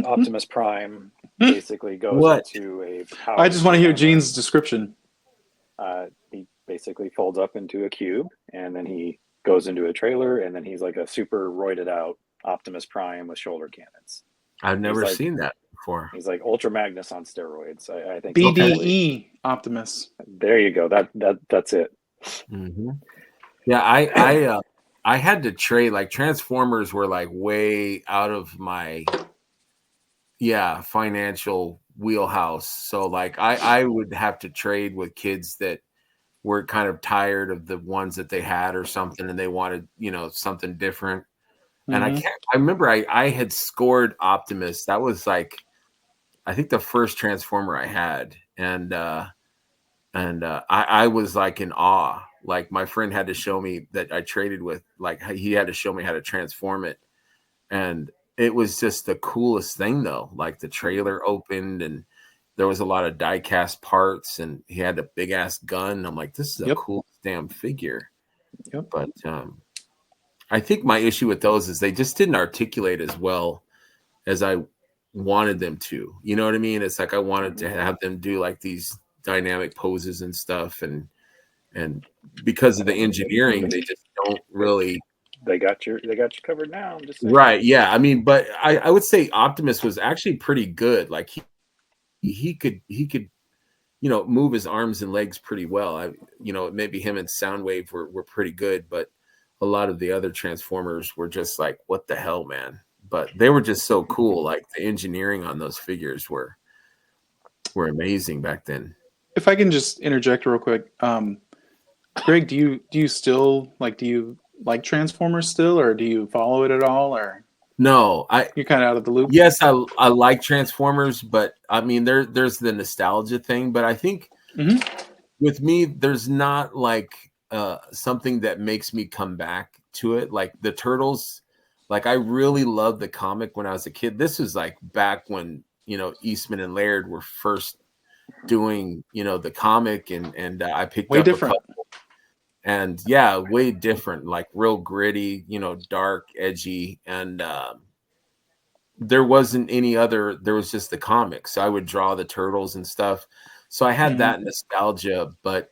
Optimus Prime basically goes into a power. I just want to hear Gene's description. He basically folds up into a cube, and then he goes into a trailer, and then he's like a super roided out Optimus Prime with shoulder cannons. I've never seen that before. He's like Ultra Magnus on steroids. I think BDE Optimus. There you go. That's it. Yeah, I had to trade. Like Transformers were like way out of my financial wheelhouse. So like I would have to trade with kids that were kind of tired of the ones that they had or something, and they wanted, something different. And I remember I had scored Optimus. That was like, I think the first Transformer I had. And I was like in awe. Like my friend had to show me that I traded with, like he had to show me how to transform it. And it was just the coolest thing though. Like the trailer opened and there was a lot of die cast parts and he had a big ass gun. I'm like, this is a cool damn figure. But I think my issue with those is they just didn't articulate as well as I wanted them to. You know what I mean? It's like I wanted to have them do like these dynamic poses and stuff, and because of the engineering, they just don't really. They got you covered now. I'm just saying. Right? Yeah. I mean, but I would say Optimus was actually pretty good. Like he could move his arms and legs pretty well. Maybe him and Soundwave were pretty good, but a lot of the other Transformers were just like, what the hell, man? But they were just so cool. Like the engineering on those figures were amazing back then. If I can just interject real quick, Greg, do you still like Transformers still, or do you follow it at all, or no? You're kind of out of the loop. Yes, I like Transformers, but I mean there's the nostalgia thing. But I think with me, there's not like something that makes me come back to it. Like the Turtles, like I really loved the comic when I was a kid. This was like back when Eastman and Laird were first doing the comic, and I picked way up different. a couple. And yeah, way different, like real gritty, dark, edgy, and there wasn't any other. There was just the comics. So I would draw the Turtles and stuff. So I had that nostalgia, but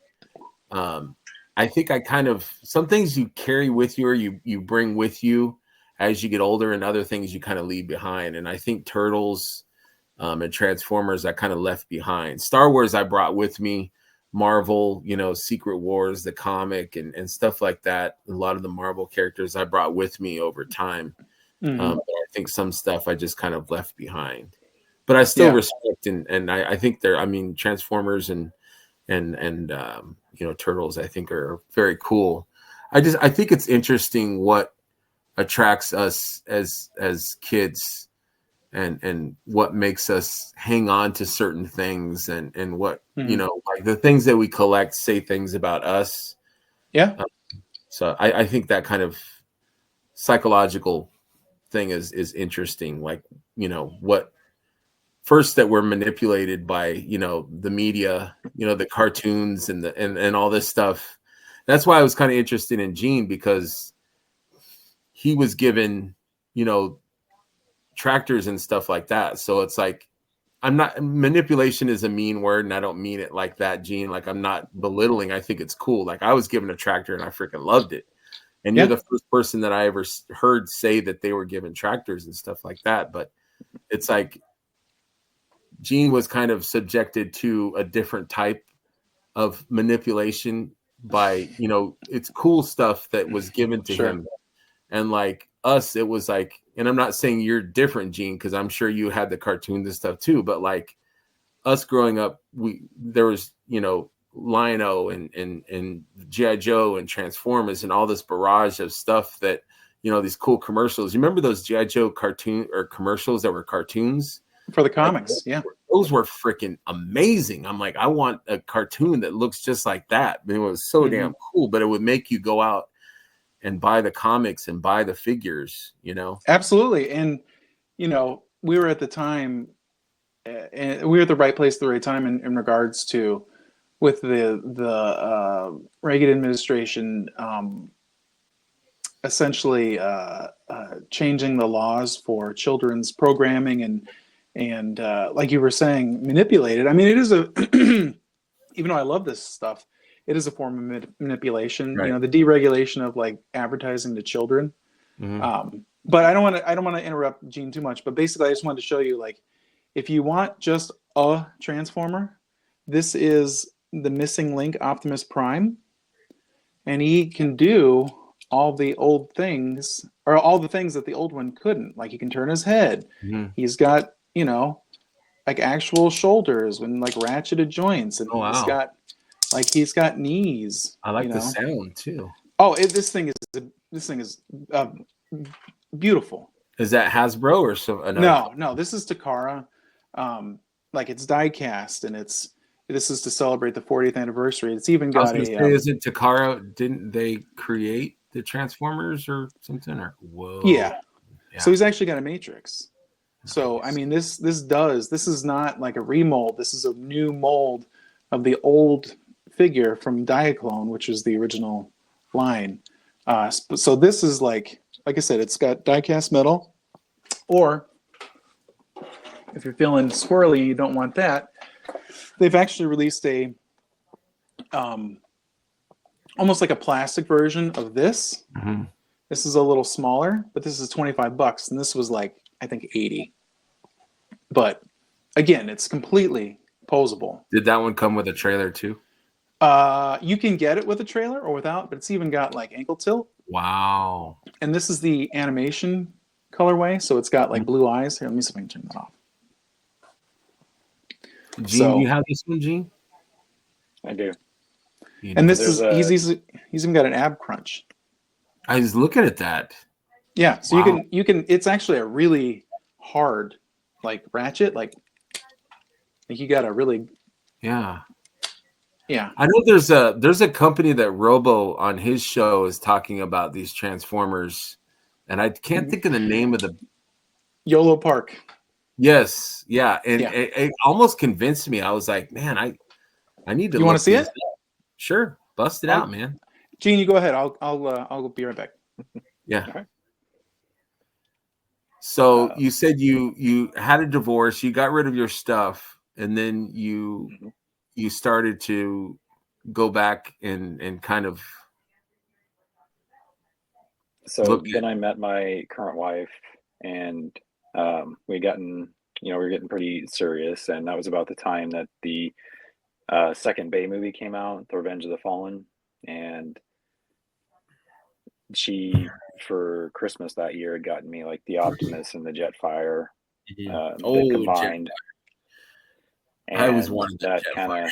I think I kind of, some things you carry with you or you bring with you as you get older, and other things you kind of leave behind. And I think Turtles and Transformers I kind of left behind. Star Wars I brought with me. Marvel, Secret Wars, the comic, and stuff like that. A lot of the Marvel characters I brought with me over time. But I think some stuff I just kind of left behind. But I still respect and I think Transformers and Turtles I think are very cool. I think it's interesting what attracts us as kids and what makes us hang on to certain things and what like the things that we collect say things about us. So I think that kind of psychological thing is interesting. Like what first that we're manipulated by the media, the cartoons and all this stuff. That's why I was kind of interested in Gene, because he was given tractors and stuff like that. So it's like, manipulation is a mean word, and I don't mean it like that, Gene. Like I'm not belittling. I think it's cool. Like I was given a tractor and I freaking loved it. And you're the first person that I ever heard say that they were given tractors and stuff like that. But it's like Gene was kind of subjected to a different type of manipulation by, it's cool stuff that was given to him. And like us, it was like, and I'm not saying you're different, Gene, because I'm sure you had the cartoons and stuff too. But like us growing up, there was, Lion-O and G.I. Joe and Transformers and all this barrage of stuff that, these cool commercials. You remember those G.I. Joe cartoon or commercials that were cartoons? For the comics, those were freaking amazing. I'm like, I want a cartoon that looks just like that. It was so damn cool, but it would make you go out and buy the comics and buy the figures, Absolutely. And, we were at the time, and we were at the right place at the right time in regards to, with the Reagan administration, essentially changing the laws for children's programming and like you were saying, manipulated. I mean, it is even though I love this stuff, it is a form of manipulation. Right. The deregulation of like advertising to children. But I don't want to interrupt Gene too much. But basically, I just wanted to show you, like, if you want just a Transformer, this is the missing link Optimus Prime, and he can do all the old things, or all the things that the old one couldn't. Like he can turn his head. He's got you know, like actual shoulders and like ratcheted joints, and Oh, wow. he's got knees. I like the sound too. Oh, this thing is beautiful. Is that Hasbro or some another? No, this is Takara. Like it's die cast, and this is to celebrate the 40th anniversary. It's even got isn't Takara? Didn't they create the Transformers or something? Or whoa, yeah. So he's actually got a Matrix. So nice. I mean, this is not like a remold. This is a new mold of the old figure from Diaclone, which is the original line. So this is like I said, it's got die-cast metal. Or if you're feeling squirrely and you don't want that, they've actually released a almost like a plastic version of this. Mm-hmm. This is a little smaller, but this is $25, and this was like I think 80. But again, it's completely posable. Did that one come with a trailer too? You can get it with a trailer or without, but it's even got like ankle tilt. Wow. And this is the animation colorway, so it's got like blue eyes. Here, let me see if I can turn that off. Gene, you have this one, Gene? I do. And this is he's even got an ab crunch. I was looking at that. Yeah, so you can. It's actually a really hard like ratchet, like you got to really. Yeah. Yeah. I know there's a company that Robo on his show is talking about these Transformers, and I can't think of the name of the YOLO Park. Yes, yeah, and it almost convinced me. I was like, man, I need to. You want to see it? Sure, bust it out, man. Gene, you go ahead. I'll be right back. Yeah. Okay. So you said you had a divorce, you got rid of your stuff, and then you started to go back and kind of. So then I met my current wife, and we were getting pretty serious, and that was about the time that the second Bay movie came out, The Revenge of the Fallen, and she for Christmas that year had gotten me like the Optimus and the Jetfire, that combined. And I was one of that kind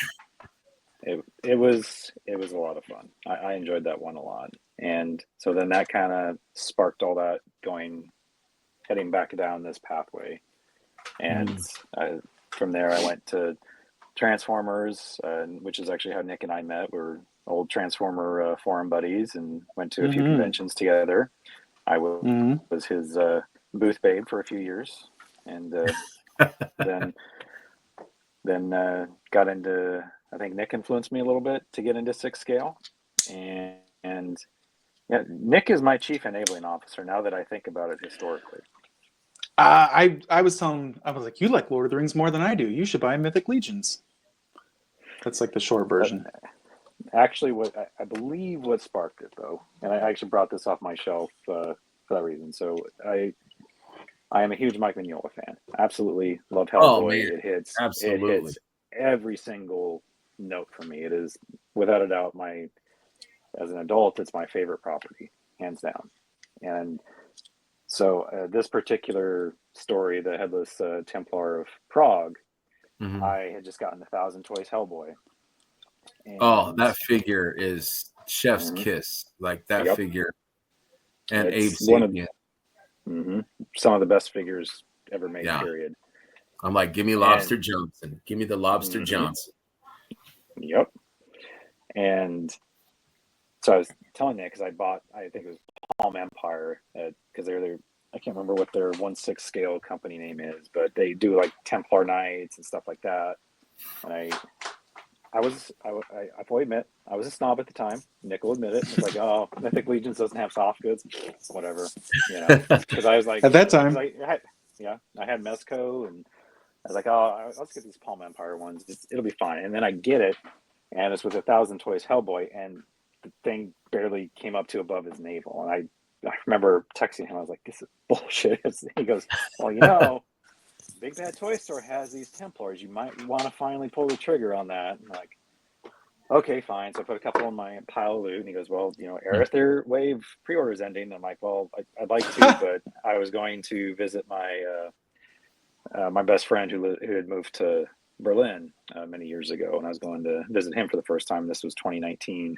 of it was a lot of fun. I enjoyed that one a lot, and so then that kind of sparked all that heading back down this pathway, and from there I went to Transformers, which is actually how Nick and I met. We're old Transformer forum buddies, and went to a few conventions together. I was his booth babe for a few years, and then got into. I think Nick influenced me a little bit to get into 6 scale, and yeah, Nick is my chief enabling officer now that I think about it historically. I was like, you like Lord of the Rings more than I do. You should buy Mythic Legions. That's like the short version. Actually, I believe what sparked it, though, and I actually brought this off my shelf for that reason. So I am a huge Mike Mignola fan. Absolutely love Hellboy. It hits every single note for me. It is without a doubt as an adult, it's my favorite property, hands down. And so this particular story, the Headless Templar of Prague, I had just gotten the 1,000 Toys Hellboy. And that figure is chef's kiss, like that figure. And Abe some of the best figures ever made, period. I'm like, give me Lobster Johnson. Give me the Lobster Johnson. Yep. And so I was telling Nick, because I think it was Palm Empire, because they're I can't remember what their 1/6 scale company name is, but they do like Templar Knights and stuff like that. And I fully admit, I was a snob at the time. Nick will admit it. It's like, oh, Mythic Legions doesn't have soft goods, whatever, because I was like, at that time, I had Mezco, and I was like, oh, let's get these Palm Empire ones. It'll be fine. And then I get it, and it's with 1,000 Toys Hellboy, and the thing barely came up to above his navel. And I remember texting him. I was like, this is bullshit. He goes, well, Big Bad Toy Store has these Templars. You might want to finally pull the trigger on that. And I'm like, okay, fine. So I put a couple in my pile of loot, and he goes, well, Aerithir Wave pre-order is ending. And I'm like, well, I'd like to, but I was going to visit my my best friend who had moved to Berlin many years ago, and I was going to visit him for the first time. This was 2019,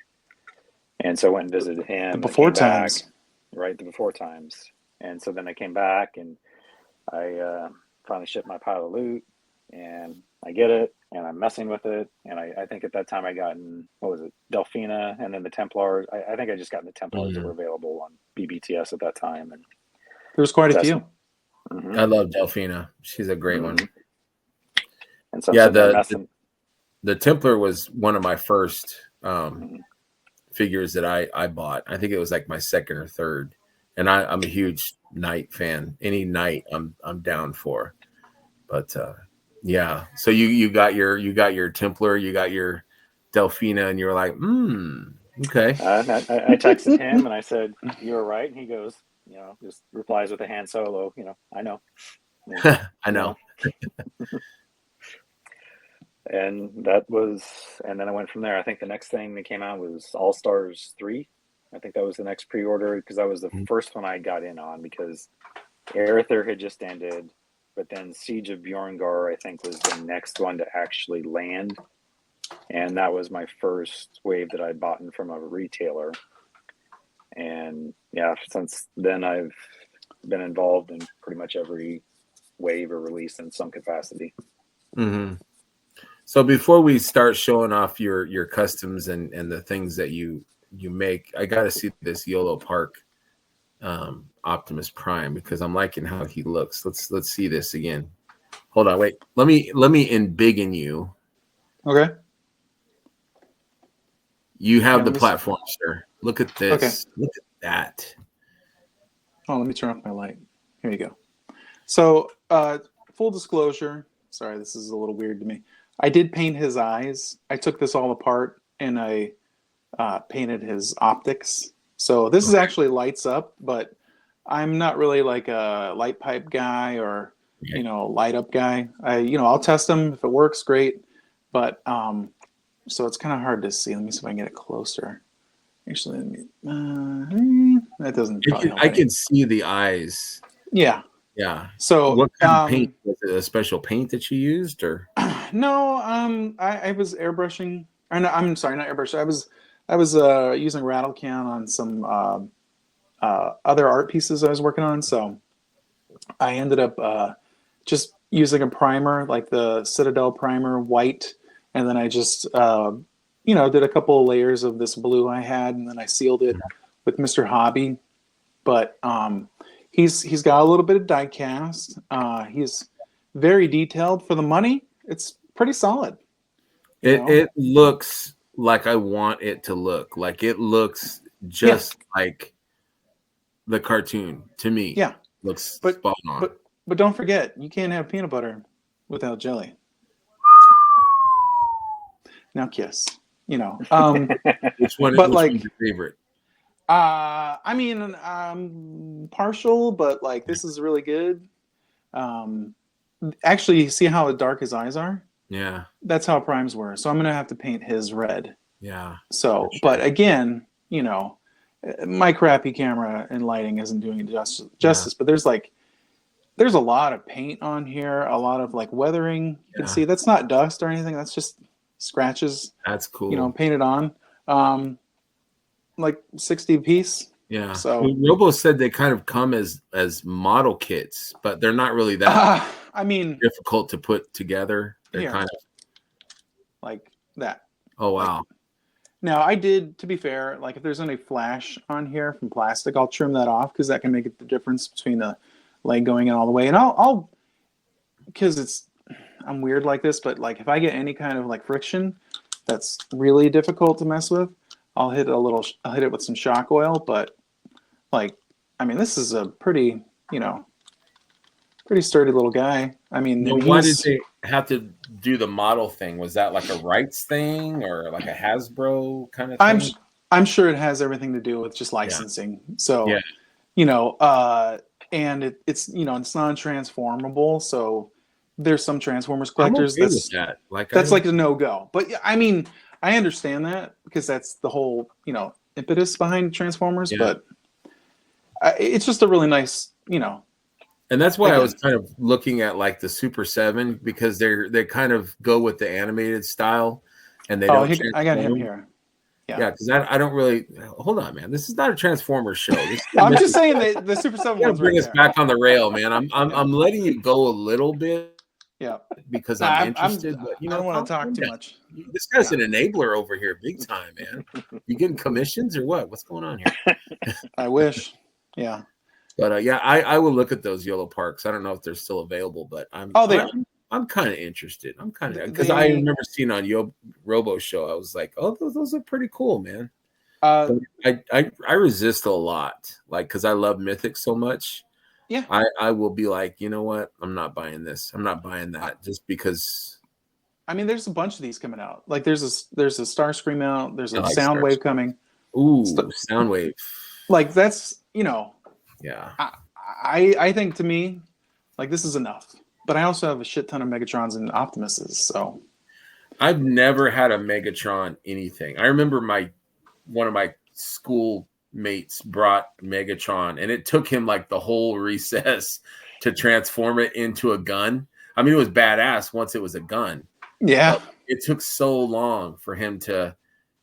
and so I went and visited him. The before times, back, right? The before times, and so then I came back and I finally shipped my pile of loot, and I get it, and I'm messing with it, and I think at that time I gotten, what was it, Delphina, and then the Templars. I think I just gotten the Templars that were available on BBTS at that time, and there was quite a few. Mm-hmm. I love Delphina. She's a great one. And so yeah, the Templar was one of my first figures that I bought. I think it was like my second or third, and I'm a huge Knight fan. Any Knight I'm down for. But yeah, so you got your Templar, you got your Delphina, and you were like, okay. I texted him and I said, "You were right," and he goes, just replies with a Han Solo. I know. I know. And then I went from there. I think the next thing that came out was All Stars 3. I think that was the next pre-order because that was the first one I got in on because Aether had just ended, but then Siege of Bjorngar, I think, was the next one to actually land. And that was my first wave that I'd bought in from a retailer. And yeah, since then I've been involved in pretty much every wave or release in some capacity. Mm-hmm. So before we start showing off your customs and the things that you make, I got to see this YOLO Park Optimus Prime because I'm liking how he looks. Let's see this again. Hold on, wait. Let me embiggen you. Okay. You have the platform, sir. Look at this. Okay. Look at that. Oh, let me turn off my light. Here you go. So, full disclosure. Sorry, this is a little weird to me. I did paint his eyes. I took this all apart and I painted his optics. So this is actually lights up, but I'm not really like a light pipe guy or light up guy. I'll test them if it works, great. But so it's kind of hard to see. Let me see if I can get it closer. Actually, that doesn't. I can see the eyes. Yeah. Yeah. So what kind of paint? Was it a special paint that you used, or? No, I was airbrushing. Or no, I'm sorry, not airbrushing. I was using rattle can on some other art pieces I was working on. So I ended up just using a primer, like the Citadel primer, white, and then I just did a couple of layers of this blue I had, and then I sealed it with Mr. Hobby. But he's got a little bit of die cast. He's very detailed for the money. It's pretty solid. It looks like I want it to look. Like it looks just like the cartoon to me. Yeah, looks spot on. But don't forget, you can't have peanut butter without jelly. Now kiss. Which one? But which one's your favorite? I mean, I'm partial, but like this is really good. Actually, see how dark his eyes are? Yeah. That's how Primes were. So I'm going to have to paint his red. Yeah. So, sure. But again, my crappy camera and lighting isn't doing it justice, but there's a lot of paint on here, a lot of like weathering. You can see that's not dust or anything. That's just scratches. That's cool. Painted on. Like 60 piece. Yeah. So Robo said they kind of come as model kits, but they're not really that difficult to put together. They're kind of like that. Oh wow. Now I did, to be fair, like if there's any flash on here from plastic, I'll trim that off because that can make the difference between the leg going in all the way. And I'll because I'm weird like this, but like if I get any kind of like friction that's really difficult to mess with, I'll hit it with some shock oil. But like, I mean, this is a pretty sturdy little guy. I mean, why did they have to do the model thing? Was that like a rights thing or like a Hasbro kind of thing? I'm sure it has everything to do with just licensing. Yeah. So, and it's non-transformable. So there's some Transformers collectors that's like a no-go. But I mean, I understand that because that's the whole, impetus behind Transformers. Yeah. But it's just a really nice, And And that's why I Again. was kind of looking at like the Super 7 because they kind of go with the animated style and they don't I got him transform. here. Yeah, because I don't really hold on, man. This is not a Transformers show. I'm just saying the Super 7 you gotta one's bring right us there. back on the rail, man. I'm letting you go a little bit. Yeah. Because I'm interested, but I don't want to talk too much. This guy's an enabler over here, big time, man. You getting commissions or what? What's going on here? I wish. Yeah. But yeah, I will look at those yellow parks. I don't know if they're still available, but I'm kind of interested. I'm kind of because I remember seeing on Robo Show. I was like, oh, those are pretty cool, man. I resist a lot, like because I love Mythics so much. Yeah, I will be like, you know what? I'm not buying this. I'm not buying that just because. I mean, there's a bunch of these coming out. Like there's a Starscream out. There's a like Soundwave coming. Ooh, Soundwave. Like that's Yeah. I think to me, like this is enough. But I also have a shit ton of Megatrons and Optimuses. So I've never had a Megatron anything. I remember one of my school mates brought Megatron and it took him like the whole recess to transform it into a gun. I mean, it was badass once it was a gun. Yeah. But it took so long for him to,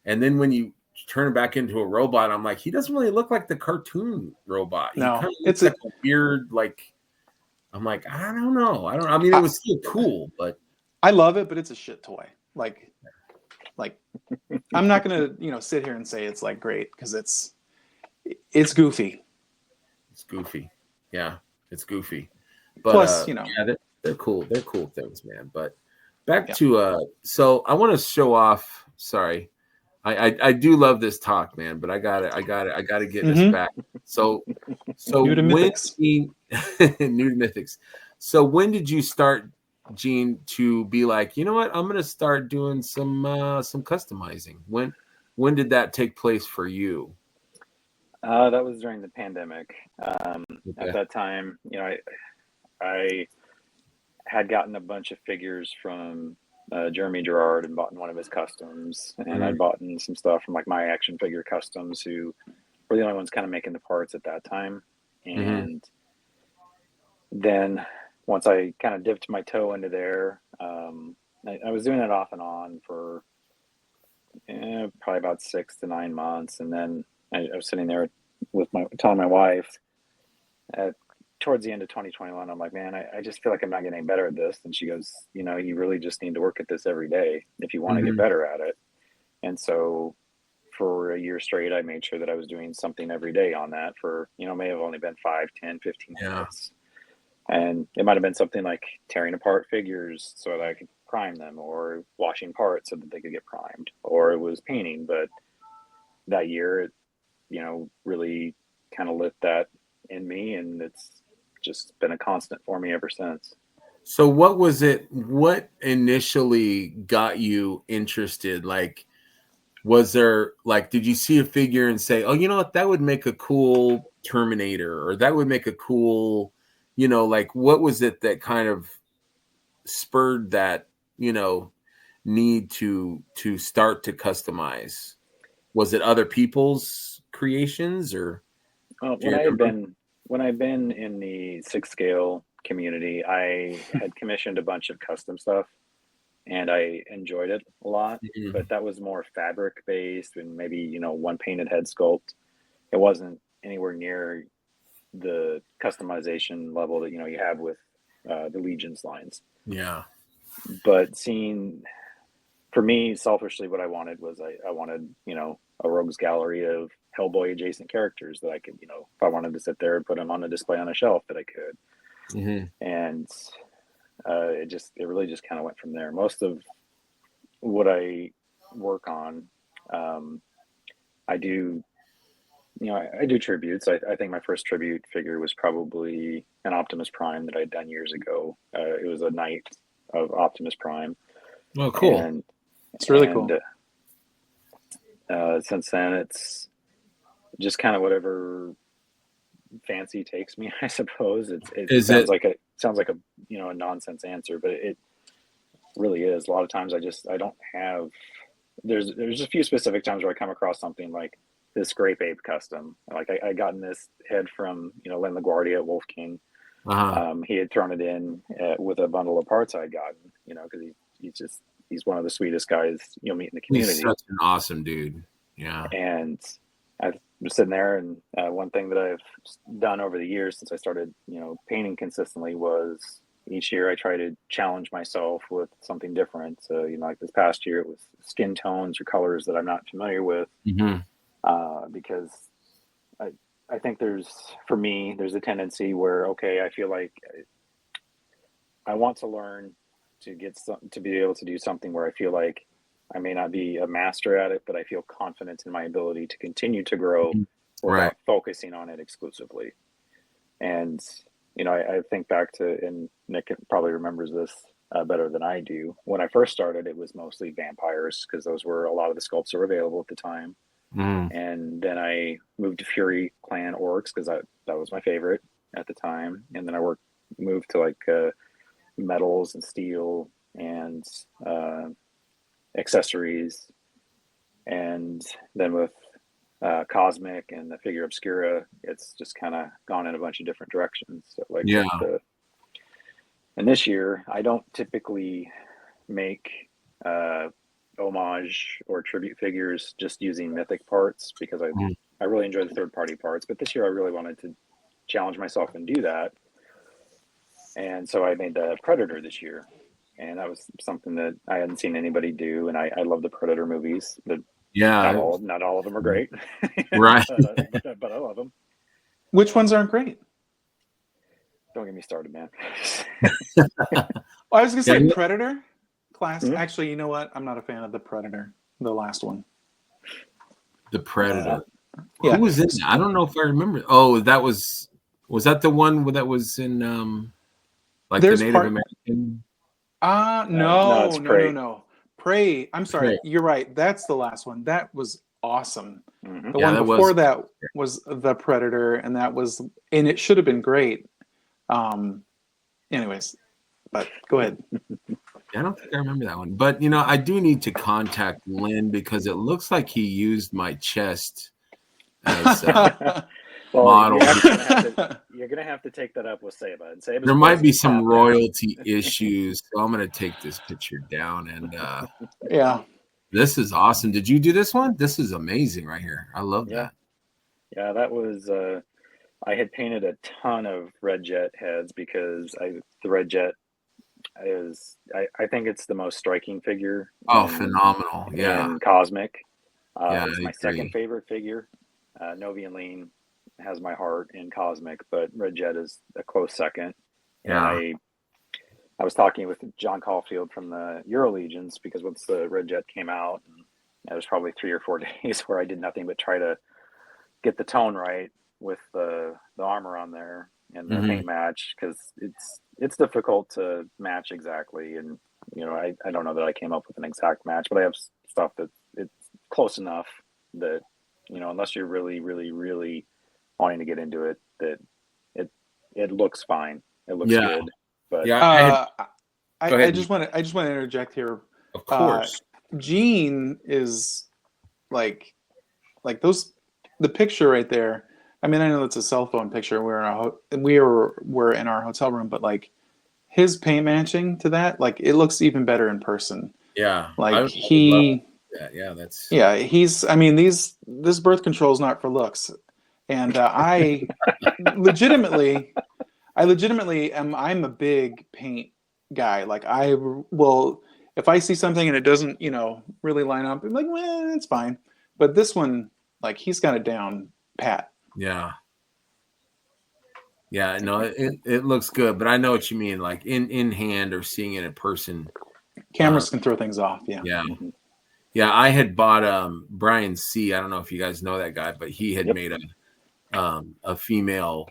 and then when you turn it back into a robot, I'm like, he doesn't really look like the cartoon robot. No, he kind of looks like a weird, like, I'm like, I don't know. I mean, it was still cool, but I love it, but it's a shit toy. Like I'm not gonna, sit here and say it's like great because it's goofy. It's goofy. Yeah, it's goofy. But plus, yeah, they're cool. They're cool things, man. But back to so I want to show off. Sorry, I do love this talk, man. But I gotta get this back. So new to Mythics. New to Mythics. So when did you start, Gene, to be like, you know what, I'm gonna start doing some customizing? When did that take place for you? That was during the pandemic. At that time, I had gotten a bunch of figures from Jeremy Gerard and bought one of his customs, and I'd bought some stuff from like My Action Figure Customs, who were the only ones kind of making the parts at that time. And then once I kind of dipped my toe into there, I was doing it off and on for probably about 6 to 9 months, and then I was sitting there with telling my wife towards the end of 2021, I'm like, man, I just feel like I'm not getting any better at this. And she goes, you really just need to work at this every day if you want to get better at it. And so for a year straight, I made sure that I was doing something every day on that for, may have only been 5, 10, 15 minutes. And it might have been something like tearing apart figures so that I could prime them, or washing parts so that they could get primed, or it was painting. But that year, it, really kind of lit that in me, and it's just been a constant for me ever since. So what initially got you interested? Like, was there, like, did you see a figure and say, oh, you know what, that would make a cool Terminator, or that would make a cool, like, what was it that kind of spurred that, need to start to customize? Was it other people's creations, or? When I've been in the 6-scale community, I had commissioned a bunch of custom stuff, and I enjoyed it a lot. But that was more fabric based, and maybe one painted head sculpt. It wasn't anywhere near the customization level that you have with the Legion's lines. Yeah. But for me, selfishly, what I wanted was I wanted a rogues gallery of Hellboy adjacent characters that I could, if I wanted to sit there and put them on a display on a shelf, that I could. And it really just kind of went from there. Most of what I work on, I do tributes. I think my first tribute figure was probably an Optimus Prime that I'd done years ago. It was a Knight of Optimus Prime. Oh, cool. And it's really cool. Since then, it's just kind of whatever fancy takes me, I suppose. It sounds like a a nonsense answer, but it really is. A lot of times I don't have. There's a few specific times where I come across something like this Grape Ape custom. Like I gotten this head from Len LaGuardia at Wolf King, He had thrown it in with a bundle of parts I'd gotten, you know, because he's one of the sweetest guys you'll meet in the community. He's such an awesome dude. Yeah. And I was sitting there, and one thing that I've done over the years since I started, you know, painting consistently was each year I try to challenge myself with something different. So, you know, like this past year, it was skin tones or colors that I'm not familiar with, because I think for me, there's a tendency where, okay, I feel like I want to learn to be able to do something where I feel like I may not be a master at it, but I feel confident in my ability to continue to grow without focusing on it exclusively. And, you know, I think back to, and Nick probably remembers this better than I do. When I first started, it was mostly vampires because those were a lot of the sculpts that were available at the time. And then I moved to Fury Clan Orcs because that was my favorite at the time. And then I moved to like metals and steel and accessories, and then with Cosmic and the Figure Obscura, it's just kind of gone in a bunch of different directions. So like, and this year I don't typically make homage or tribute figures just using Mythic parts because I really enjoy the third party parts, but this year I really wanted to challenge myself and do that. And so I made the Predator this year, and that was something that I hadn't seen anybody do. And I love the Predator movies. Not all of them are great, right? but I love them. Which ones aren't great? Don't get me started, man. I was gonna say Predator class. Actually, you know what? I'm not a fan of the Predator, the last one. The Predator. Who was in that? I don't know if I remember. Oh, was that the one that was in like the Native American? No. Prey. I'm sorry. You're right. That's the last one. That was awesome. The one before that was the Predator, and it should have been great. Anyways, but go ahead. I don't think I remember that one, but you know, I do need to contact Lynn because it looks like he used my chest as model. You're gonna have to take that up with Saba. And Saba's there might be some royalty issues, so I'm gonna take this picture down. And this is awesome. Did you do this one? This is amazing right here. I love that. Yeah, that was. I had painted a ton of Red Jet heads because the Red Jet is. I think it's the most striking figure. Phenomenal! Yeah, in Cosmic. It's my second favorite figure. Novian Lean has my heart in Cosmic, but Red Jet is a close second. Yeah. And I was talking with John Caulfield from the Euro Legions because once the Red Jet came out, it was probably 3 or 4 days where I did nothing but try to get the tone right with the armor on there and the paint match, because it's difficult to match exactly. And you know, I don't know that I came up with an exact match, but I have stuff that it's close enough that, you know, unless you're really, really, really wanting to get into it, that it looks fine. It looks good. But I just want to interject here. Of course. Gene is like the picture right there. I mean, I know it's a cell phone picture. We were in our hotel room, but like his paint matching to that, like it looks even better in person. Yeah, like he's. I mean, this birth control is not for looks, and I legitimately I'm a big paint guy. Like I will, if I see something and it doesn't, you know, really line up, I'm like, well, it's fine. But this one, like he's got it down pat. Yeah. No, it looks good, but I know what you mean. Like in hand or seeing it in person, cameras can throw things off. Yeah. I had bought Brian C. I don't know if you guys know that guy, but he had made a female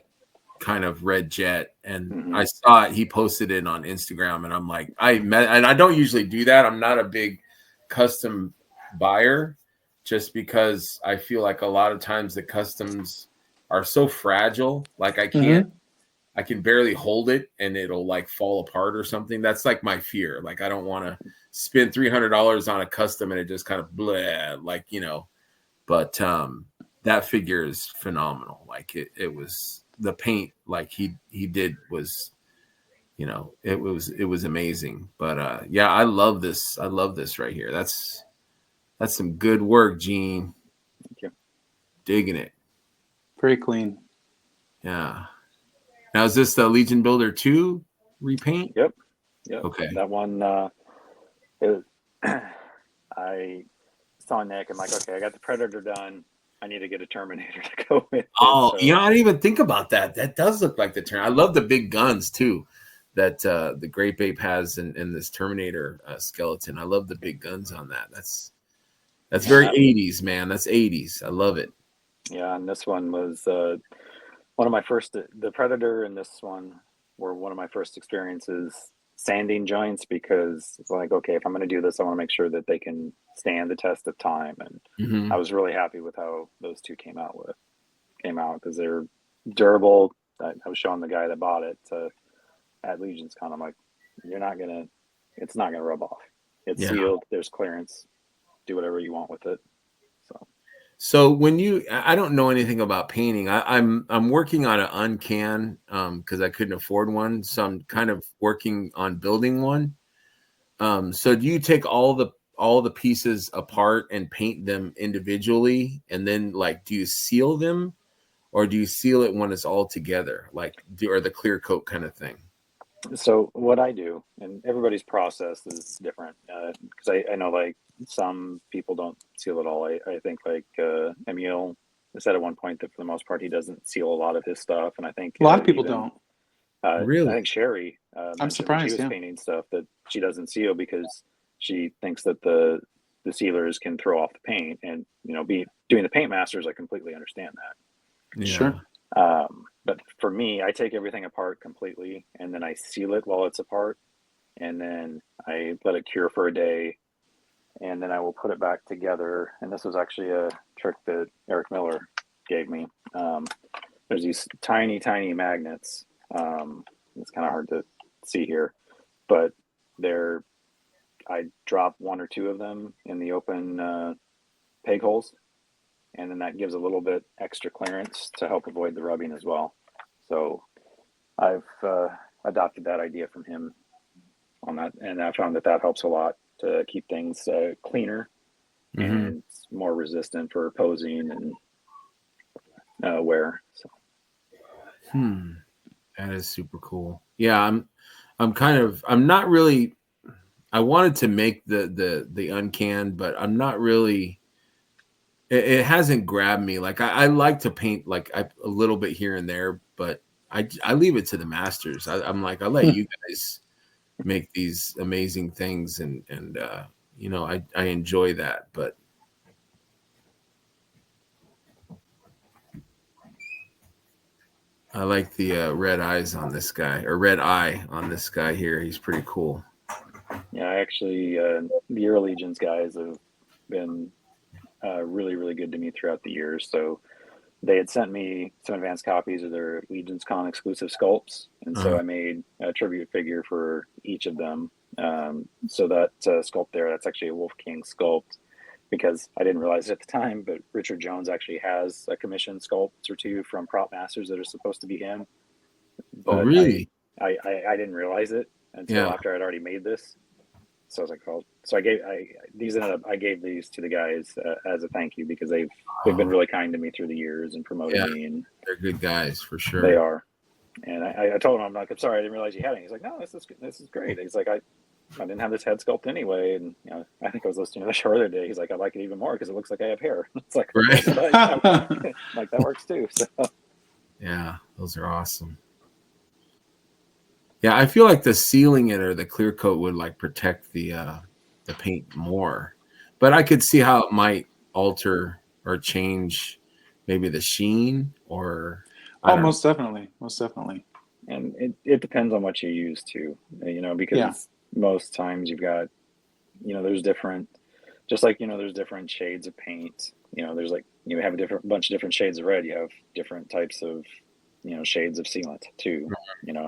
kind of Red Jet, and I saw it. He posted it on Instagram, and I'm like, and I don't usually do that. I'm not a big custom buyer, just because I feel like a lot of times the customs are so fragile. Like I can barely hold it and it'll like fall apart or something. That's like my fear. Like I don't want to spend $300 on a custom and it just kind of bleh, like, you know, but that figure is phenomenal. Like it was the paint like he did was, you know, it was amazing. But yeah, I love this right here. That's some good work, Gene. Thank you. Digging it. Very clean. Yeah. Now, is this the Legion Builder 2 repaint? Yep. Okay. That one, I saw Nick. I'm like, okay, I got the Predator done. I need to get a Terminator to go with it. Oh, So, you know, I didn't even think about that. That does look like the Terminator. I love the big guns too that the Grape Ape has in this Terminator skeleton. I love the big guns on that. That's very 80s, man. That's 80s. I love it. Yeah, and this one was one of my first. The Predator and this one were one of my first experiences sanding joints, because it's like, okay, if I'm going to do this, I want to make sure that they can stand the test of time. And I was really happy with how those two came out because they're durable. I was showing the guy that bought it at Legion's Con. I'm like, it's not gonna rub off. It's sealed. There's clearance. Do whatever you want with it. So when I don't know anything about painting. I'm working on an uncan because I couldn't afford one, so I'm kind of working on building one. So do you take all the pieces apart and paint them individually, and then like do you seal them, or do you seal it when it's all together, like or the clear coat kind of thing? So what I do, and everybody's process is different, because I know like some people don't seal at all. I think like Emil said at one point that for the most part he doesn't seal a lot of his stuff, and I think A lot of people don't. Really? I think Sherry I'm surprised. when she was painting stuff that she doesn't seal because she thinks that the sealers can throw off the paint, and you know, doing the paint masters, I completely understand that. Yeah. Sure. But for me, I take everything apart completely, and then I seal it while it's apart, and then I let it cure for a day, and then I will put it back together. And this was actually a trick that Eric Miller gave me. There's these tiny, tiny magnets. It's kind of hard to see here, but I drop one or two of them in the open peg holes, and then that gives a little bit extra clearance to help avoid the rubbing as well. So I've adopted that idea from him on that, and I found that helps a lot to keep things cleaner and more resistant for posing and wear. So. That is super cool. Yeah, I'm not really. I wanted to make the uncan, but I'm not really. It hasn't grabbed me. Like I like to paint like a little bit here and there, but I leave it to the masters. I'm like, I'll let you guys make these amazing things, and you know, I enjoy that. But I like the red eyes on this guy, or red eye on this guy here. He's pretty cool. Yeah, I actually the Euro Legions guys have been really, really good to me throughout the years. So they had sent me some advanced copies of their Legions Con exclusive sculpts, and so I made a tribute figure for each of them. So that sculpt there, that's actually a Wolf King sculpt, because I didn't realize it at the time, but Richard Jones actually has a commissioned sculpt or two from prop masters that are supposed to be him. But really? I didn't realize it until after I'd already made this. So I was like, oh, so I gave these to the guys as a thank you, because they've been really kind to me through the years and promoted me. And they're good guys for sure. They are. And I told him, I'm like, I'm sorry, I didn't realize you had it. He's like, no, this is great. He's like, I didn't have this head sculpt anyway, and you know, I think I was listening to the show the other day. He's like, I like it even more because it looks like I have hair. It's like, right. Like that works too. So yeah, those are awesome. Yeah, I feel like the sealing it or the clear coat would like protect the paint more, but I could see how it might alter or change maybe the sheen or. Most definitely. And it depends on what you use too, you know, because most times you've got, you know, there's different, just like, you know, there's different shades of paint, you know, there's like, you have a bunch of different shades of red, you have different types of, you know, shades of sealant too. You know,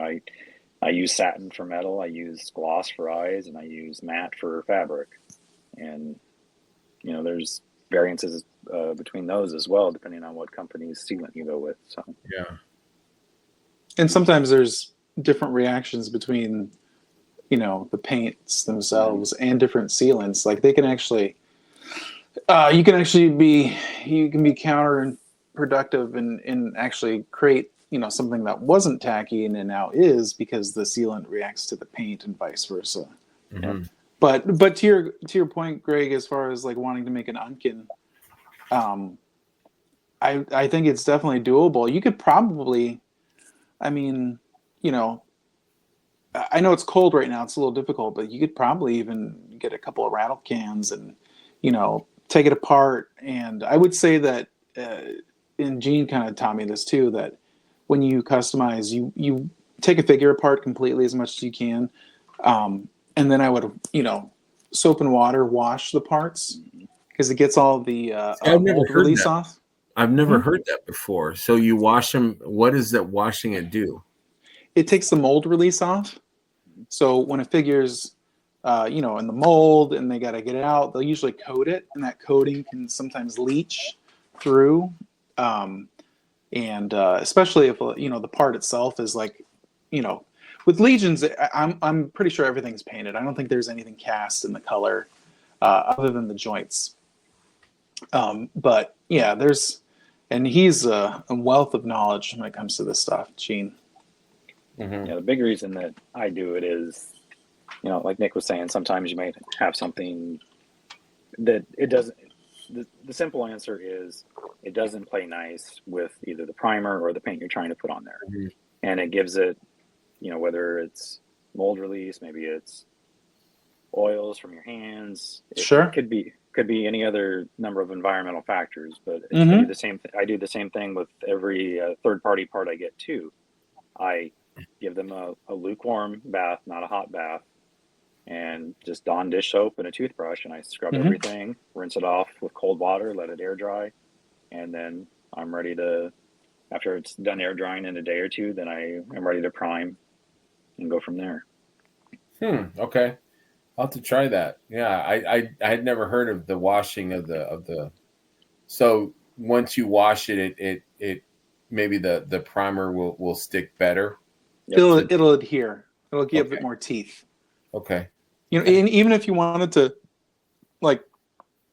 I use satin for metal, I use gloss for eyes, and I use matte for fabric. And, you know, there's variances between those as well, depending on what company's sealant you go with. So yeah. And sometimes there's different reactions between, the paints themselves and different sealants. Like they can actually, you can be counterproductive and actually create, something that wasn't tacky and it now is because the sealant reacts to the paint and vice versa. Mm-hmm. But to your point, Greg, as far as like wanting to make an Unkin, I think it's definitely doable. You could probably, I mean, I know it's cold right now. It's a little difficult, but you could probably even get a couple of rattle cans and, take it apart. And I would say that, and Gene kind of taught me this too, that when you customize, you take a figure apart completely as much as you can. And then I would, soap and water wash the parts because it gets all the mold release off. I've never heard that before. So you wash them. What does that washing it do? It takes the mold release off. So when a figure's, in the mold and they got to get it out, they'll usually coat it, and that coating can sometimes leach through. And especially if the part itself is like, with Legions, I'm pretty sure everything's painted. I don't think there's anything cast in the color other than the joints. But yeah, and he's a wealth of knowledge when it comes to this stuff, Gene. Mm-hmm. Yeah, the big reason that I do it is, like Nick was saying, sometimes you might have something that it doesn't. The simple answer is it doesn't play nice with either the primer or the paint you're trying to put on there, and it gives it, whether it's mold release, maybe it's oils from your hands. It could be any other number of environmental factors, but I do the same. I do the same thing with every third-party part I get too. I give them a lukewarm bath, not a hot bath, and just Dawn dish soap and a toothbrush, and I scrub everything, rinse it off with cold water, let it air dry, and then I'm ready to. After it's done air drying in a day or two, then I am ready to prime and go from there. Okay. I'll have to try that. Yeah, I had never heard of the washing of the. So once you wash it, it maybe the primer will stick better. It'll adhere. It'll give it more teeth. Okay. And even if you wanted to, like,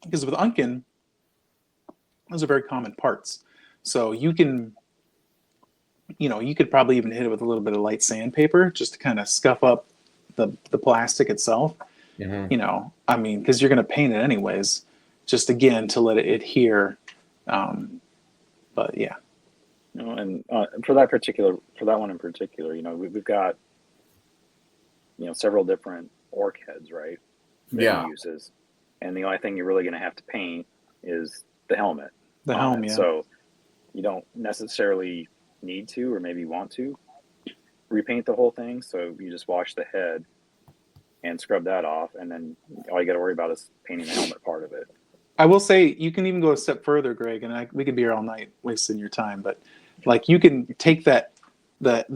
because with Unkin, those are very common parts. So you can, you could probably even hit it with a little bit of light sandpaper just to kind of scuff up the plastic itself. Because you're going to paint it anyways, just again to let it adhere. But yeah. And for that one in particular, we've got, several different orc heads, right? That he uses, and the only thing you're really going to have to paint is the helmet. The helm, yeah. So you don't necessarily need to, or maybe want to, repaint the whole thing. So you just wash the head and scrub that off, and then all you got to worry about is painting the helmet part of it. I will say you can even go a step further, Greg, and we could be here all night wasting your time, but like you can take the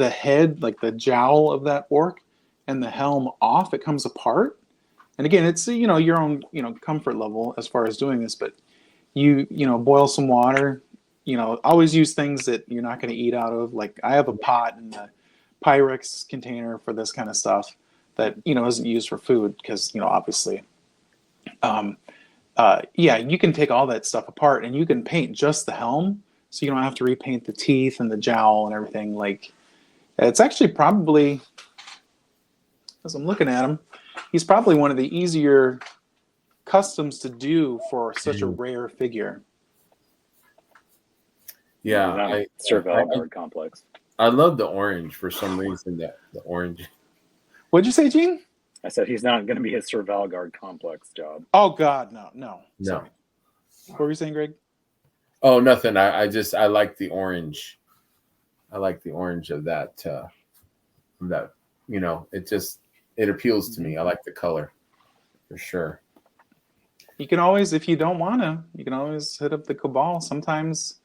head, like the jowl of that orc, and the helm off. It comes apart, and again, it's your own comfort level as far as doing this, but you boil some water. Always use things that you're not going to eat out of. Like I have a pot and a Pyrex container for this kind of stuff that isn't used for food because obviously. You can take all that stuff apart and you can paint just the helm, so you don't have to repaint the teeth and the jowl and everything. Like, it's actually probably, as I'm looking at him, he's probably one of the easier customs to do for such a rare figure. Yeah, Survival complex. I love the orange for some reason. The orange. What'd you say, Gene? I said he's not going to be a Sir Valgard complex job. Oh God, no. Sorry. What were you saying, Greg? Oh, nothing. I like the orange. I like the orange of that. It appeals to me. I like the color for sure. You can always, if you don't want to, you can always hit up the Cabal. Sometimes,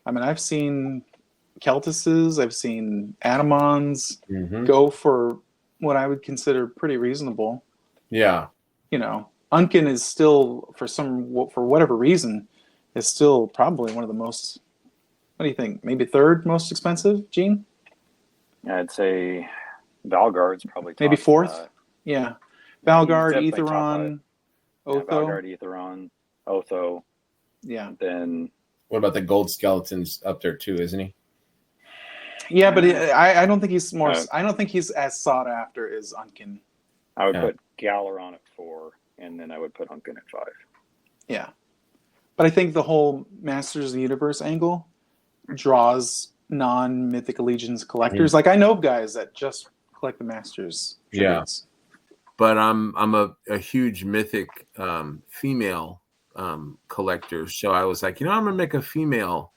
I've seen Keltises, I've seen Atamons go for what I would consider pretty reasonable. Yeah. Unkin is still, for whatever reason, is still probably one of the most, what do you think? Maybe third most expensive, Gene? I'd say Valgard's probably top. Maybe fourth. Yeah, Valgard, Etheron, Yeah, Otho. Valgard, Etheron, Otho. Yeah. Then what about the gold skeletons up there too, isn't he? Yeah, but I don't think he's more. I don't think he's as sought after as Unkin. I would put Galaron at 4, and then I would put Unkin at 5. Yeah, but I think the whole Masters of the Universe angle draws non-Mythic Legions collectors. Like I know guys that just collect the Masters tributes. But I'm a huge Mythic female collector, so I was like, I'm gonna make a female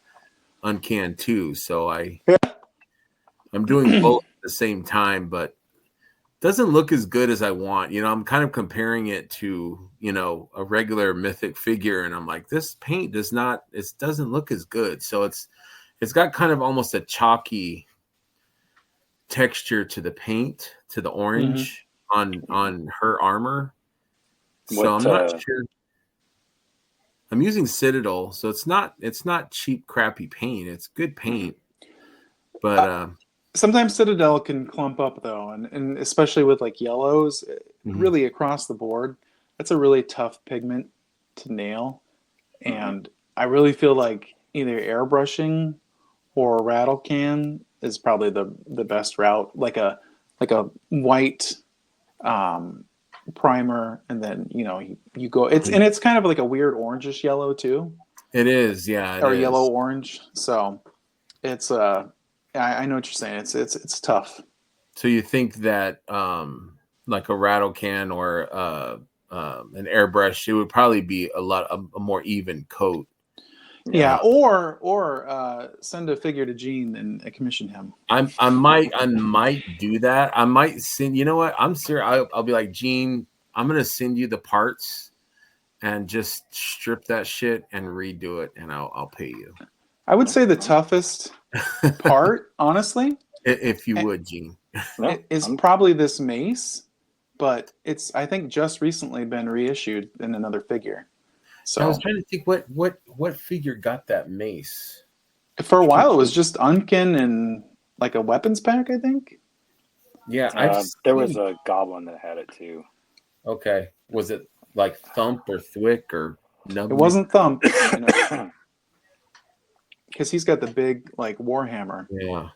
Uncan too. So I'm doing both at the same time, but doesn't look as good as I want. I'm kind of comparing it to a regular Mythic figure, and I'm like, this paint doesn't look as good. So it's got kind of almost a chalky texture to the paint, to the orange on her armor. So I'm not sure. I'm using Citadel, so it's not cheap, crappy paint. It's good paint, but sometimes Citadel can clump up though, and especially with like yellows, really across the board, that's a really tough pigment to nail. And I really feel like either airbrushing or rattle can is probably the best route. Like a white primer, and then you go. It's kind of like a weird orangish yellow too. It is, yeah, or yellow orange. So it's I know what you're saying. It's tough. So you think that like a rattle can or an airbrush, it would probably be a more even coat. Yeah, or send a figure to Gene and commission him. I might do that. I might send. You know what? I'm serious. I'll be like, Gene, I'm gonna send you the parts and just strip that shit and redo it, and I'll pay you. I would say the toughest part, honestly, if you would, Gene, is probably this mace, but it's I think just recently been reissued in another figure. So I was trying to think what figure got that mace. For a while, it was just Unkin and like a weapons pack, I think. Yeah, there was a goblin that had it too. Okay, was it like Thump or Thwick or Nub? It wasn't Thump, because he's got the big like warhammer. Yeah.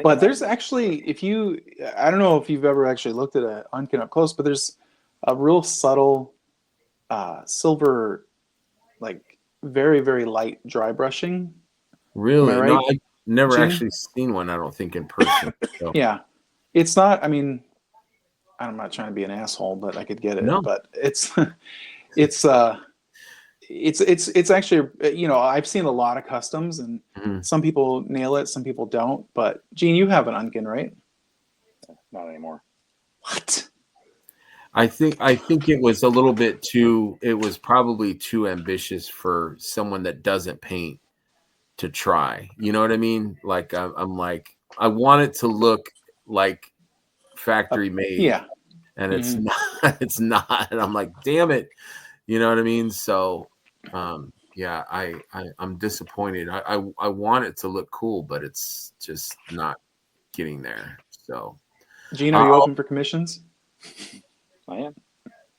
But there's actually, I don't know if you've ever actually looked at an Unkin up close, but there's a real subtle silver, like very, very light dry brushing. Really? Right, no, I've never Gene? actually seen one, I don't think, in person. So. Yeah. It's not, I'm not trying to be an asshole, but I could get it. No. But it's actually, I've seen a lot of customs, and some people nail it, some people don't. But Gene, you have an Unkin, right? Not anymore. What? I think it was a little bit too. It was probably too ambitious for someone that doesn't paint to try. You know what I mean? Like I'm like, I want it to look like factory made. Yeah. And it's not. It's not. And I'm like, damn it. You know what I mean? So. Yeah, I'm disappointed. I want it to look cool, but it's just not getting there. So, Gene, are you open for commissions? I am.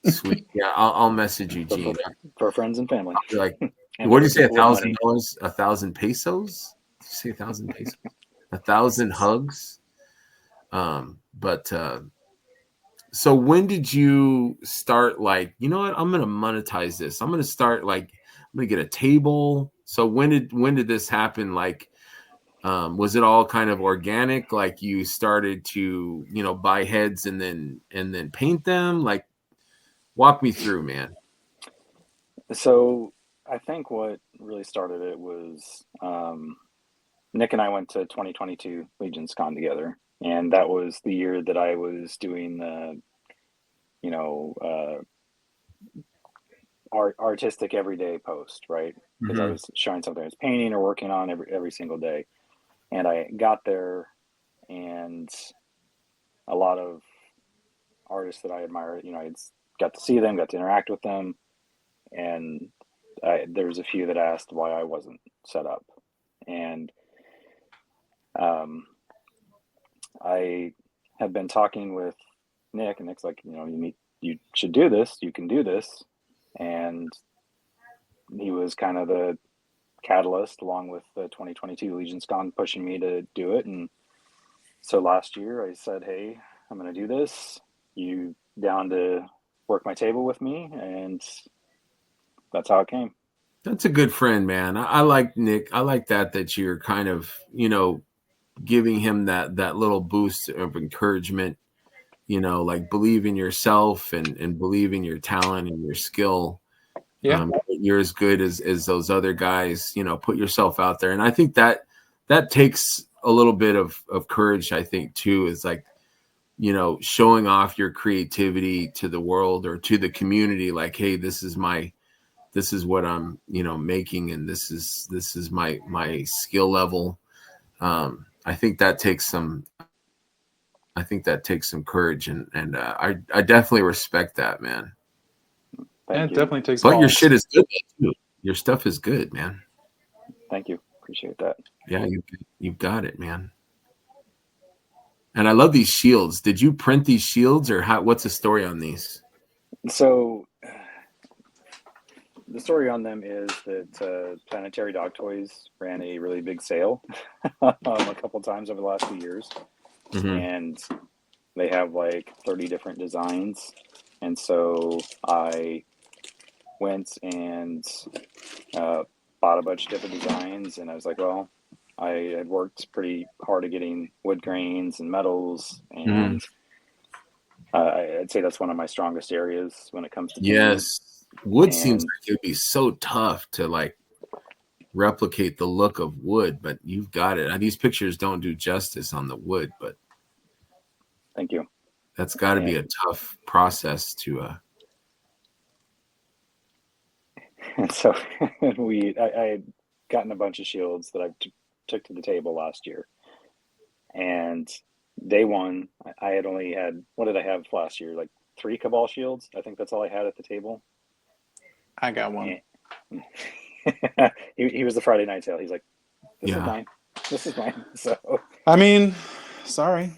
Sweet. Yeah, I'll message you, Gene. For friends and family. Like, what did you say? $1,000? 1,000 pesos? Did you say 1,000 pesos? 1,000 hugs. But so when did you start like, you know what, I'm going to monetize this. I'm going to start like, I'm going to get a table. So when did this happen? Like, was it all kind of organic? Like you started to, buy heads and then paint them? Like, walk me through, man. So I think what really started it was Nick and I went to 2022 Legions Con together. And that was the year that I was doing the, artistic everyday post, right? Because I was showing something I was painting or working on every single day. And I got there, and a lot of artists that I admire, I got to see them, got to interact with them. And there was a few that asked why I wasn't set up. And I have been talking with Nick, and Nick's like, you should do this. You can do this. And he was kind of the catalyst, along with the 2022 Legion's Con, pushing me to do it. And so last year I said, hey, I'm going to do this. You down to work my table with me? And that's how it came. That's a good friend, man. I like Nick. I like that you're kind of, giving him that little boost of encouragement, like believe in yourself and believe in your talent and your skill. Yeah. You're as good as those other guys, put yourself out there. And I think that takes a little bit of courage, I think, too, is like, showing off your creativity to the world or to the community. Like, hey, this is what I'm, making, and this is my skill level. I think that takes some courage, and I definitely respect that, man. It definitely takes. But your shit is good too. Your stuff is good, man. Thank you. Appreciate that. Yeah, you've got it, man. And I love these shields. Did you print these shields, or what's the story on these? So the story on them is that Planetary Dog Toys ran a really big sale a couple times over the last few years. Mm-hmm. And they have like 30 different designs. And so I went and bought a bunch of different designs, and I was like, well, I had worked pretty hard at getting wood grains and metals, and I'd say that's one of my strongest areas when it comes to painting. Yes, wood seems like it'd be so tough to like replicate the look of wood, but you've got it. These pictures don't do justice on the wood, but thank you. That's got to be a tough process to. And so I had gotten a bunch of shields that I took to the table last year, and day one I had only had, what did I have last year? Like 3 Cabal shields. I think that's all I had at the table. I got one. He was the Friday night sale. He's like, this is mine. This is mine. So I mean, sorry.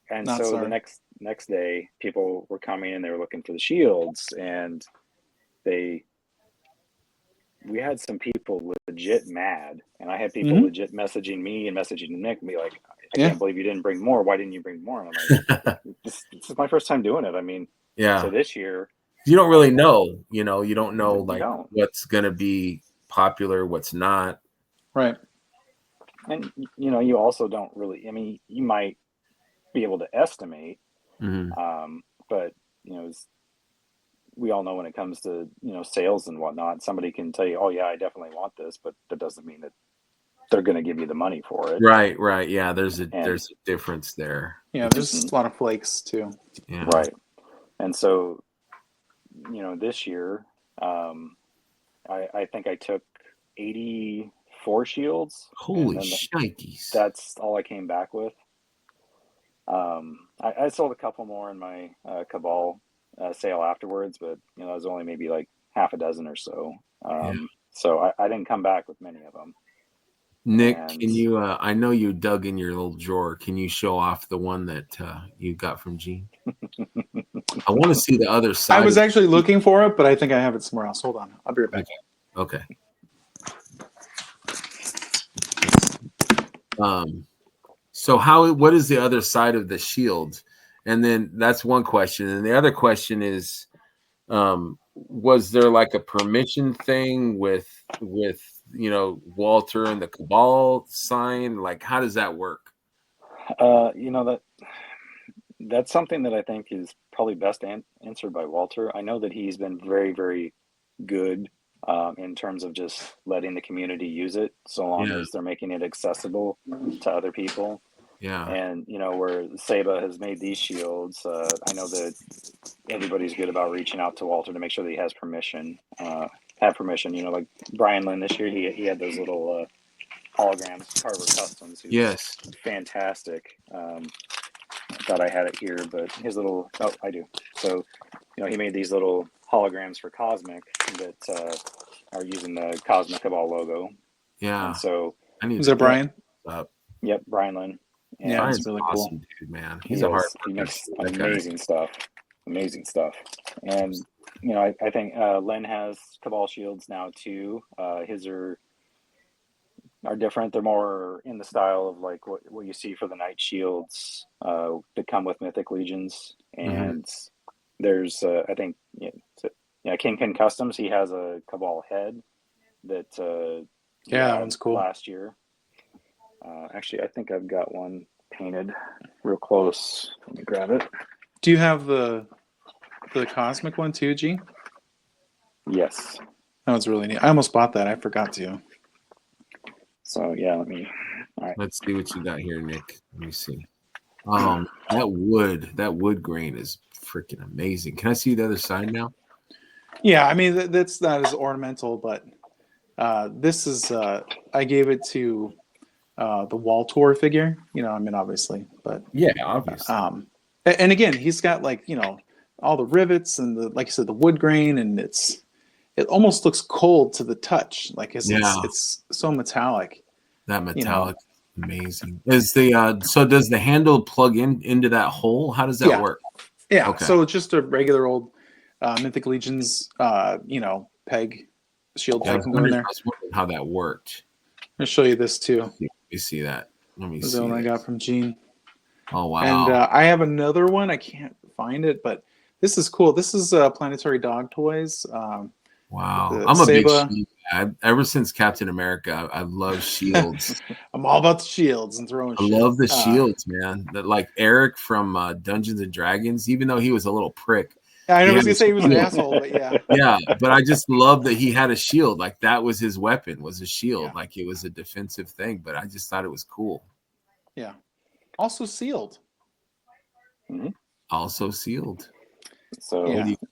And not so sorry. The next day, people were coming and they were looking for the shields, and we had some people legit mad, and I had people legit messaging me and messaging Nick and be like, I can't believe you didn't bring more. Why didn't you bring more? And I'm like, this is my first time doing it. I mean, so this year, you don't really know, you don't know like what's going to be popular, what's not. Right. And, you also don't really, I mean, you might be able to estimate, but, we all know when it comes to, sales and whatnot, somebody can tell you, oh yeah, I definitely want this, but that doesn't mean that they're going to give you the money for it. Right. Yeah. There's a difference there. Yeah. There's a lot of flakes too. Yeah. Right. And so, this year, I think I took 84 shields. Holy shnikes. That's all I came back with. I sold a couple more in my Cabal sale afterwards, but it was only maybe like half a dozen or so. So I didn't come back with many of them. Nick, can you? I know you dug in your little drawer. Can you show off the one that you got from Gene? I want to see the other side. I was actually looking for it, but I think I have it somewhere else. Hold on, I'll be right back. Okay. So what is the other side of the shield? And then that's one question. And the other question is, was there like a permission thing with Walter and the Cabal sign? Like, how does that work? That's something that I think is probably best answered by Walter. I know that he's been very, very good in terms of just letting the community use it, so long as they're making it accessible to other people. Yeah. And, where Seba has made these shields, I know that everybody's good about reaching out to Walter to make sure that he has permission. Like Brian Lynn this year, he had those little holograms, Carver Customs. Yes. Fantastic. I thought I had it here, but his little, I do. So, he made these little holograms for Cosmic that are using the Cosmic Cabal logo. Yeah. And so, is it Brian? Yep, Brian Lynn. And Yeah, Brian's it's really awesome, cool. dude, man. he He's a hard he worker. makes That guy. amazing stuff. Amazing stuff. And I think Len has Cabal shields now too. His are different. They're more in the style of like what you see for the Knight shields that come with Mythic Legions. And there's I think Kingpin Customs. He has a Cabal head that he Yeah, that had one's cool. last year. Actually, I think I've got one painted real close. Let me grab it. Do you have the cosmic one too, G? Yes. That was really neat. I almost bought that. I forgot to. So yeah, let me. All right. Let's see what you got here, Nick. Let me see. That wood grain is freaking amazing. Can I see the other side now? Yeah, I mean that's not as ornamental, but this is I gave it to the wall tour figure. I mean obviously, but Yeah, obviously. And again, he's got like all the rivets and like you said, the wood grain, and it almost looks cold to the touch, like it's so metallic. That metallic, amazing. Is the so does the handle plug into that hole? How does that work? Yeah, okay. So it's just a regular old Mythic Legions, peg shield peg can go in there. I was wondering how that worked. I'll show you this too. Let me see that. Let me This is see. the one I got from Gene. Oh wow! And I have another one. I can't find it, but this is cool. This is Planetary Dog Toys. Wow, I'm a big shield guy. Ever since Captain America, I love shields. I'm all about the shields and throwing. I love the shields, man. That like Eric from Dungeons and Dragons, even though he was a little prick. I was gonna say he was an asshole, but yeah. Yeah, but I just love that he had a shield. Like that was his weapon, was a shield. Yeah. Like it was a defensive thing. But I just thought it was cool. Yeah. Also sealed. Mm-hmm. Also sealed. So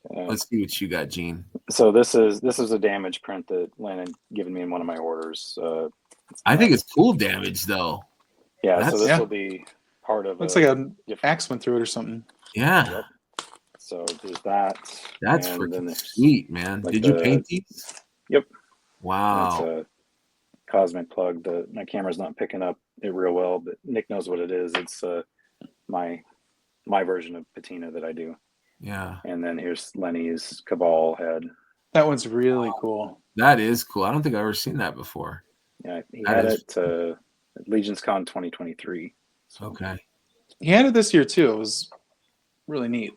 let's see what you got, Gene. So this is a damage print that Len had given me in one of my orders. I think it's cool damage though. Yeah, so this will be part of. Looks like an axe went through it or something. Yeah. Yep. So there's that. That's freaking sweet, man. Like Did you paint these? Yep. Wow. It's a cosmic plug. My camera's not picking up it real well, but Nick knows what it is. It's my version of patina that I do. Yeah. And then here's Lenny's Cabal head. That one's really cool. That is cool. I don't think I've ever seen that before. Yeah, he had it at Legions Con 2023. So. Okay. He had it this year too. It was really neat.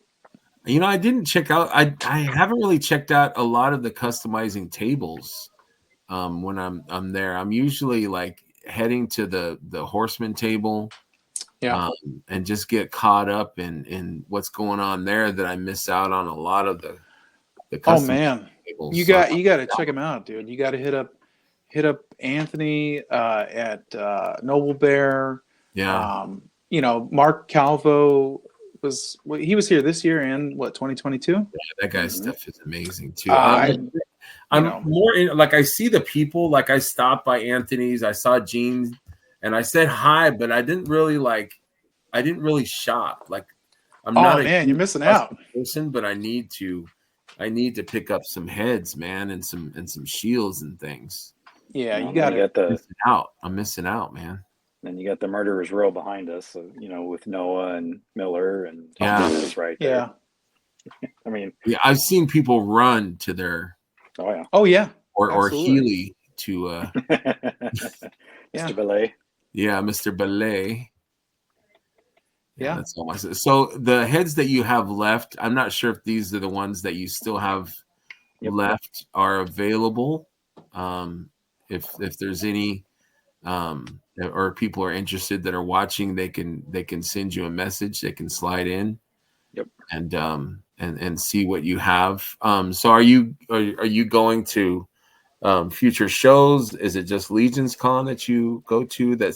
I didn't check out. I haven't really checked out a lot of the customizing tables when I'm there. I'm usually like heading to the Horseman table, and just get caught up in what's going on there that I miss out on a lot of the custom tables. You got to check him out, dude. You got to hit up Anthony at Noble Bear. Yeah. Mark Calvo was here this year and 2022. Yeah, that guy's stuff is amazing too. I'm more in, like I see the people, like I stopped by Anthony's, I saw Gene, and I said hi, but I didn't really shop. Like I'm not you're missing out person, but I need to pick up some heads, man, and some shields and things. Yeah, you got it. I'm missing out, man. Then you got the Murderer's Row behind us, so, with Noah and Miller and Tom right there. Yeah. I mean, I've seen people run to their. Oh yeah. Or Healy to. Mr. Belay. Yeah, Mr. Belay. Yeah, that's all I said. So the heads that you have left, I'm not sure if these are the ones that you still have left are available. If there's any. Or people are interested that are watching, they can send you a message. They can slide in, and see what you have. So are you going to future shows? Is it just Legions Con that you go to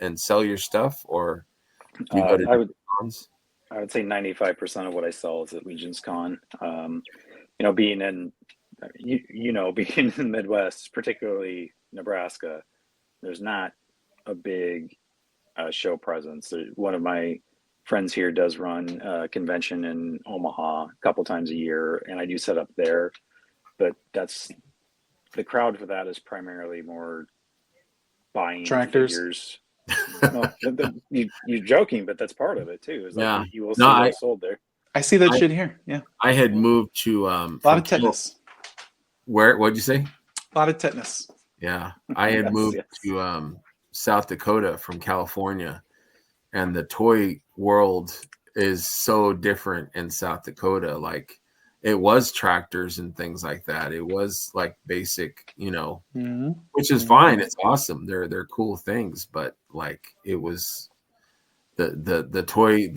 and sell your stuff, or do you go to cons? I would say 95% of what I sell is at Legions Con. Being in being in the Midwest, particularly Nebraska, there's not a big show presence. One of my friends here does run a convention in Omaha a couple times a year, and I do set up there. But that's the crowd for that is primarily more buying tractors. figures Well, you're joking, but that's part of it too. Is like Yeah. you will see No, what's sold there. I see that shit here. Yeah. I had moved to A lot of tetanus. What'd you say? A lot of tetanus. Yeah. I had Yes, moved yes. to South Dakota from California, and the toy world is so different in South Dakota. Like, it was tractors and things like that. It was like basic, which is fine. It's awesome. They're cool things, but like, it was the toy,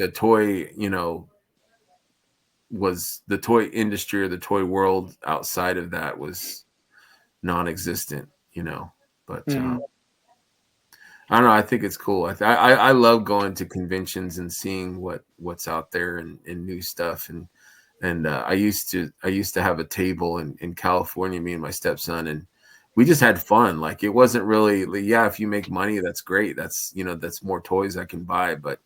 was the toy industry or the toy world outside of that was non-existent, but I don't know. I think it's cool. I love going to conventions and seeing what's out there and new stuff. And I used to have a table in California, me and my stepson, and we just had fun. Like, it wasn't really, yeah, if you make money, that's great. That's, that's more toys I can buy. But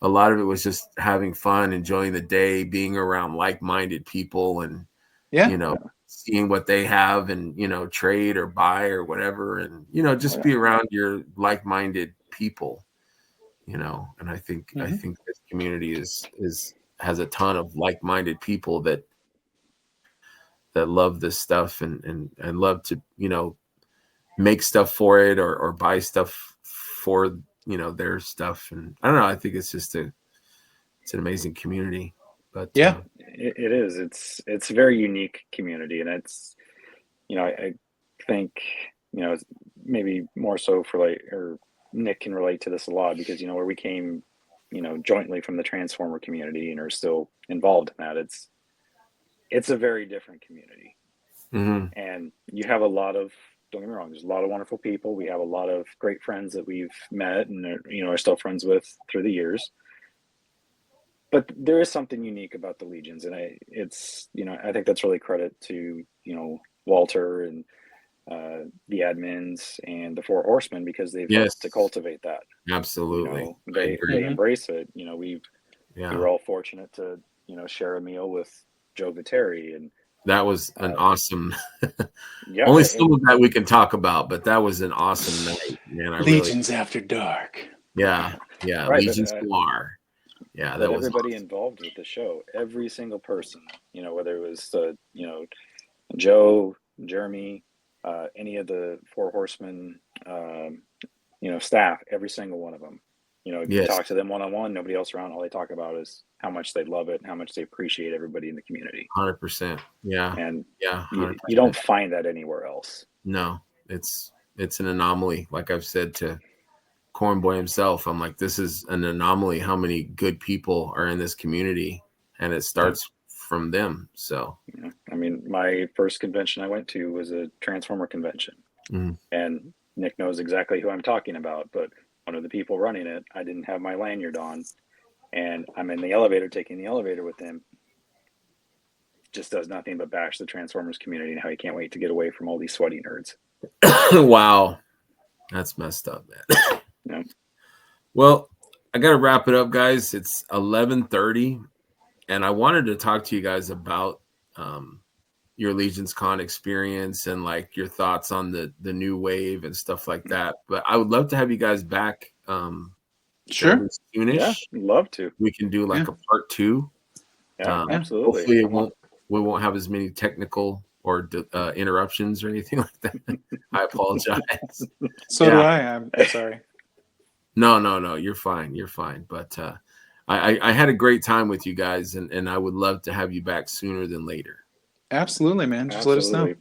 a lot of it was just having fun, enjoying the day, being around like-minded people, and, seeing what they have and, trade or buy or whatever. And, just be around your like-minded people, and I think this community has a ton of like-minded people that love this stuff and love to, make stuff for it or buy stuff for, their stuff. And I don't know, I think it's just it's an amazing community. But it is. It's a very unique community, and it's, I think, it's maybe more so for or Nick can relate to this a lot because, where we came, jointly from the Transformer community and are still involved in that. It's a very different community. And you have a lot of, don't get me wrong, there's a lot of wonderful people. We have a lot of great friends that we've met and, are still friends with through the years. But there is something unique about the Legions, and I think that's really credit to, Walter and the admins and the Four Horsemen, because they've helped to cultivate that. Absolutely. They embrace it. We were all fortunate to, share a meal with Joe Viteri, and that was an awesome only some of that we can talk about, but that was an awesome night, man. Legions After Dark. Yeah. Right, Legions Noir. Yeah, that was everybody awesome. Involved with the show, every single person, whether it was Joe, Jeremy, any of the Four Horsemen, staff, every single one of them. You talk to them one-on-one, nobody else around, all they talk about is how much they love it and how much they appreciate everybody in the community. 100%. Yeah. And yeah, you don't find that anywhere else. No, it's an anomaly. Like I've said to Cornboy himself, I'm like, this is an anomaly how many good people are in this community, and it starts from them. So I mean, my first convention I went to was a Transformer convention, and Nick knows exactly who I'm talking about, but one of the people running it, I didn't have my lanyard on, and I'm in the elevator, taking the elevator with him, just does nothing but bash the Transformers community and how he can't wait to get away from all these sweaty nerds. Wow, that's messed up, man. Yeah. Well, I got to wrap it up, guys. It's 11:30, and I wanted to talk to you guys about your Legions Con experience and like your thoughts on the new wave and stuff like that. But I would love to have you guys back. Sure. Soonish. Yeah, love to. We can do like a part 2. Yeah, absolutely. Hopefully we won't have as many technical or interruptions or anything like that. I apologize. So do I. I'm sorry. No, you're fine. You're fine. But I had a great time with you guys, and I would love to have you back sooner than later. Absolutely, man. Just let us know.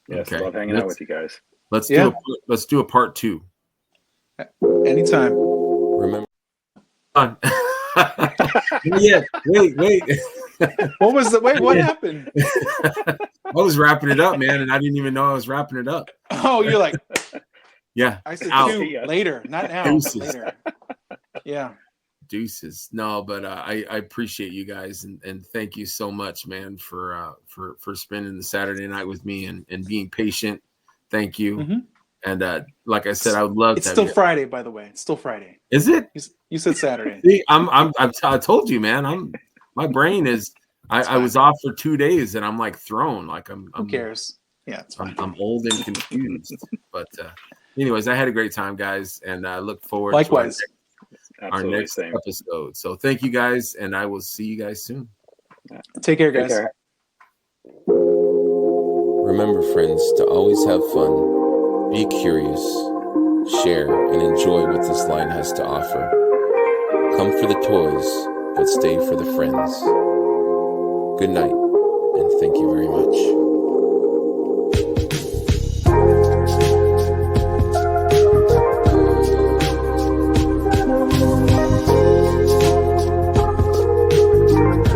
Yes, okay. Love hanging out with you guys. Let's do a part 2. Anytime. Remember. Yeah. Wait. What was the wait? What happened? I was wrapping it up, man, and I didn't even know I was wrapping it up. Oh, you're like, yeah. I said 2 later, not now. Later. Yeah. Deuces. No, but I appreciate you guys and thank you so much, man, for spending the Saturday night with me and being patient. Thank you. And like I said, I would love. It's still Friday, by the way. It's still Friday. Is it? You said Saturday. See, I told you, man. My brain is. I was off for 2 days, and I'm like thrown. Like I'm. Who cares? Yeah, it's fine. I'm old and confused, but anyways, I had a great time, guys, and I look forward Likewise. to our next episode. So thank you guys, and I will see you guys soon. Take care, guys. Remember, friends, to always have fun, be curious, share, and enjoy what this line has to offer. Come for the toys, but stay for the friends. Good night, and thank you very much.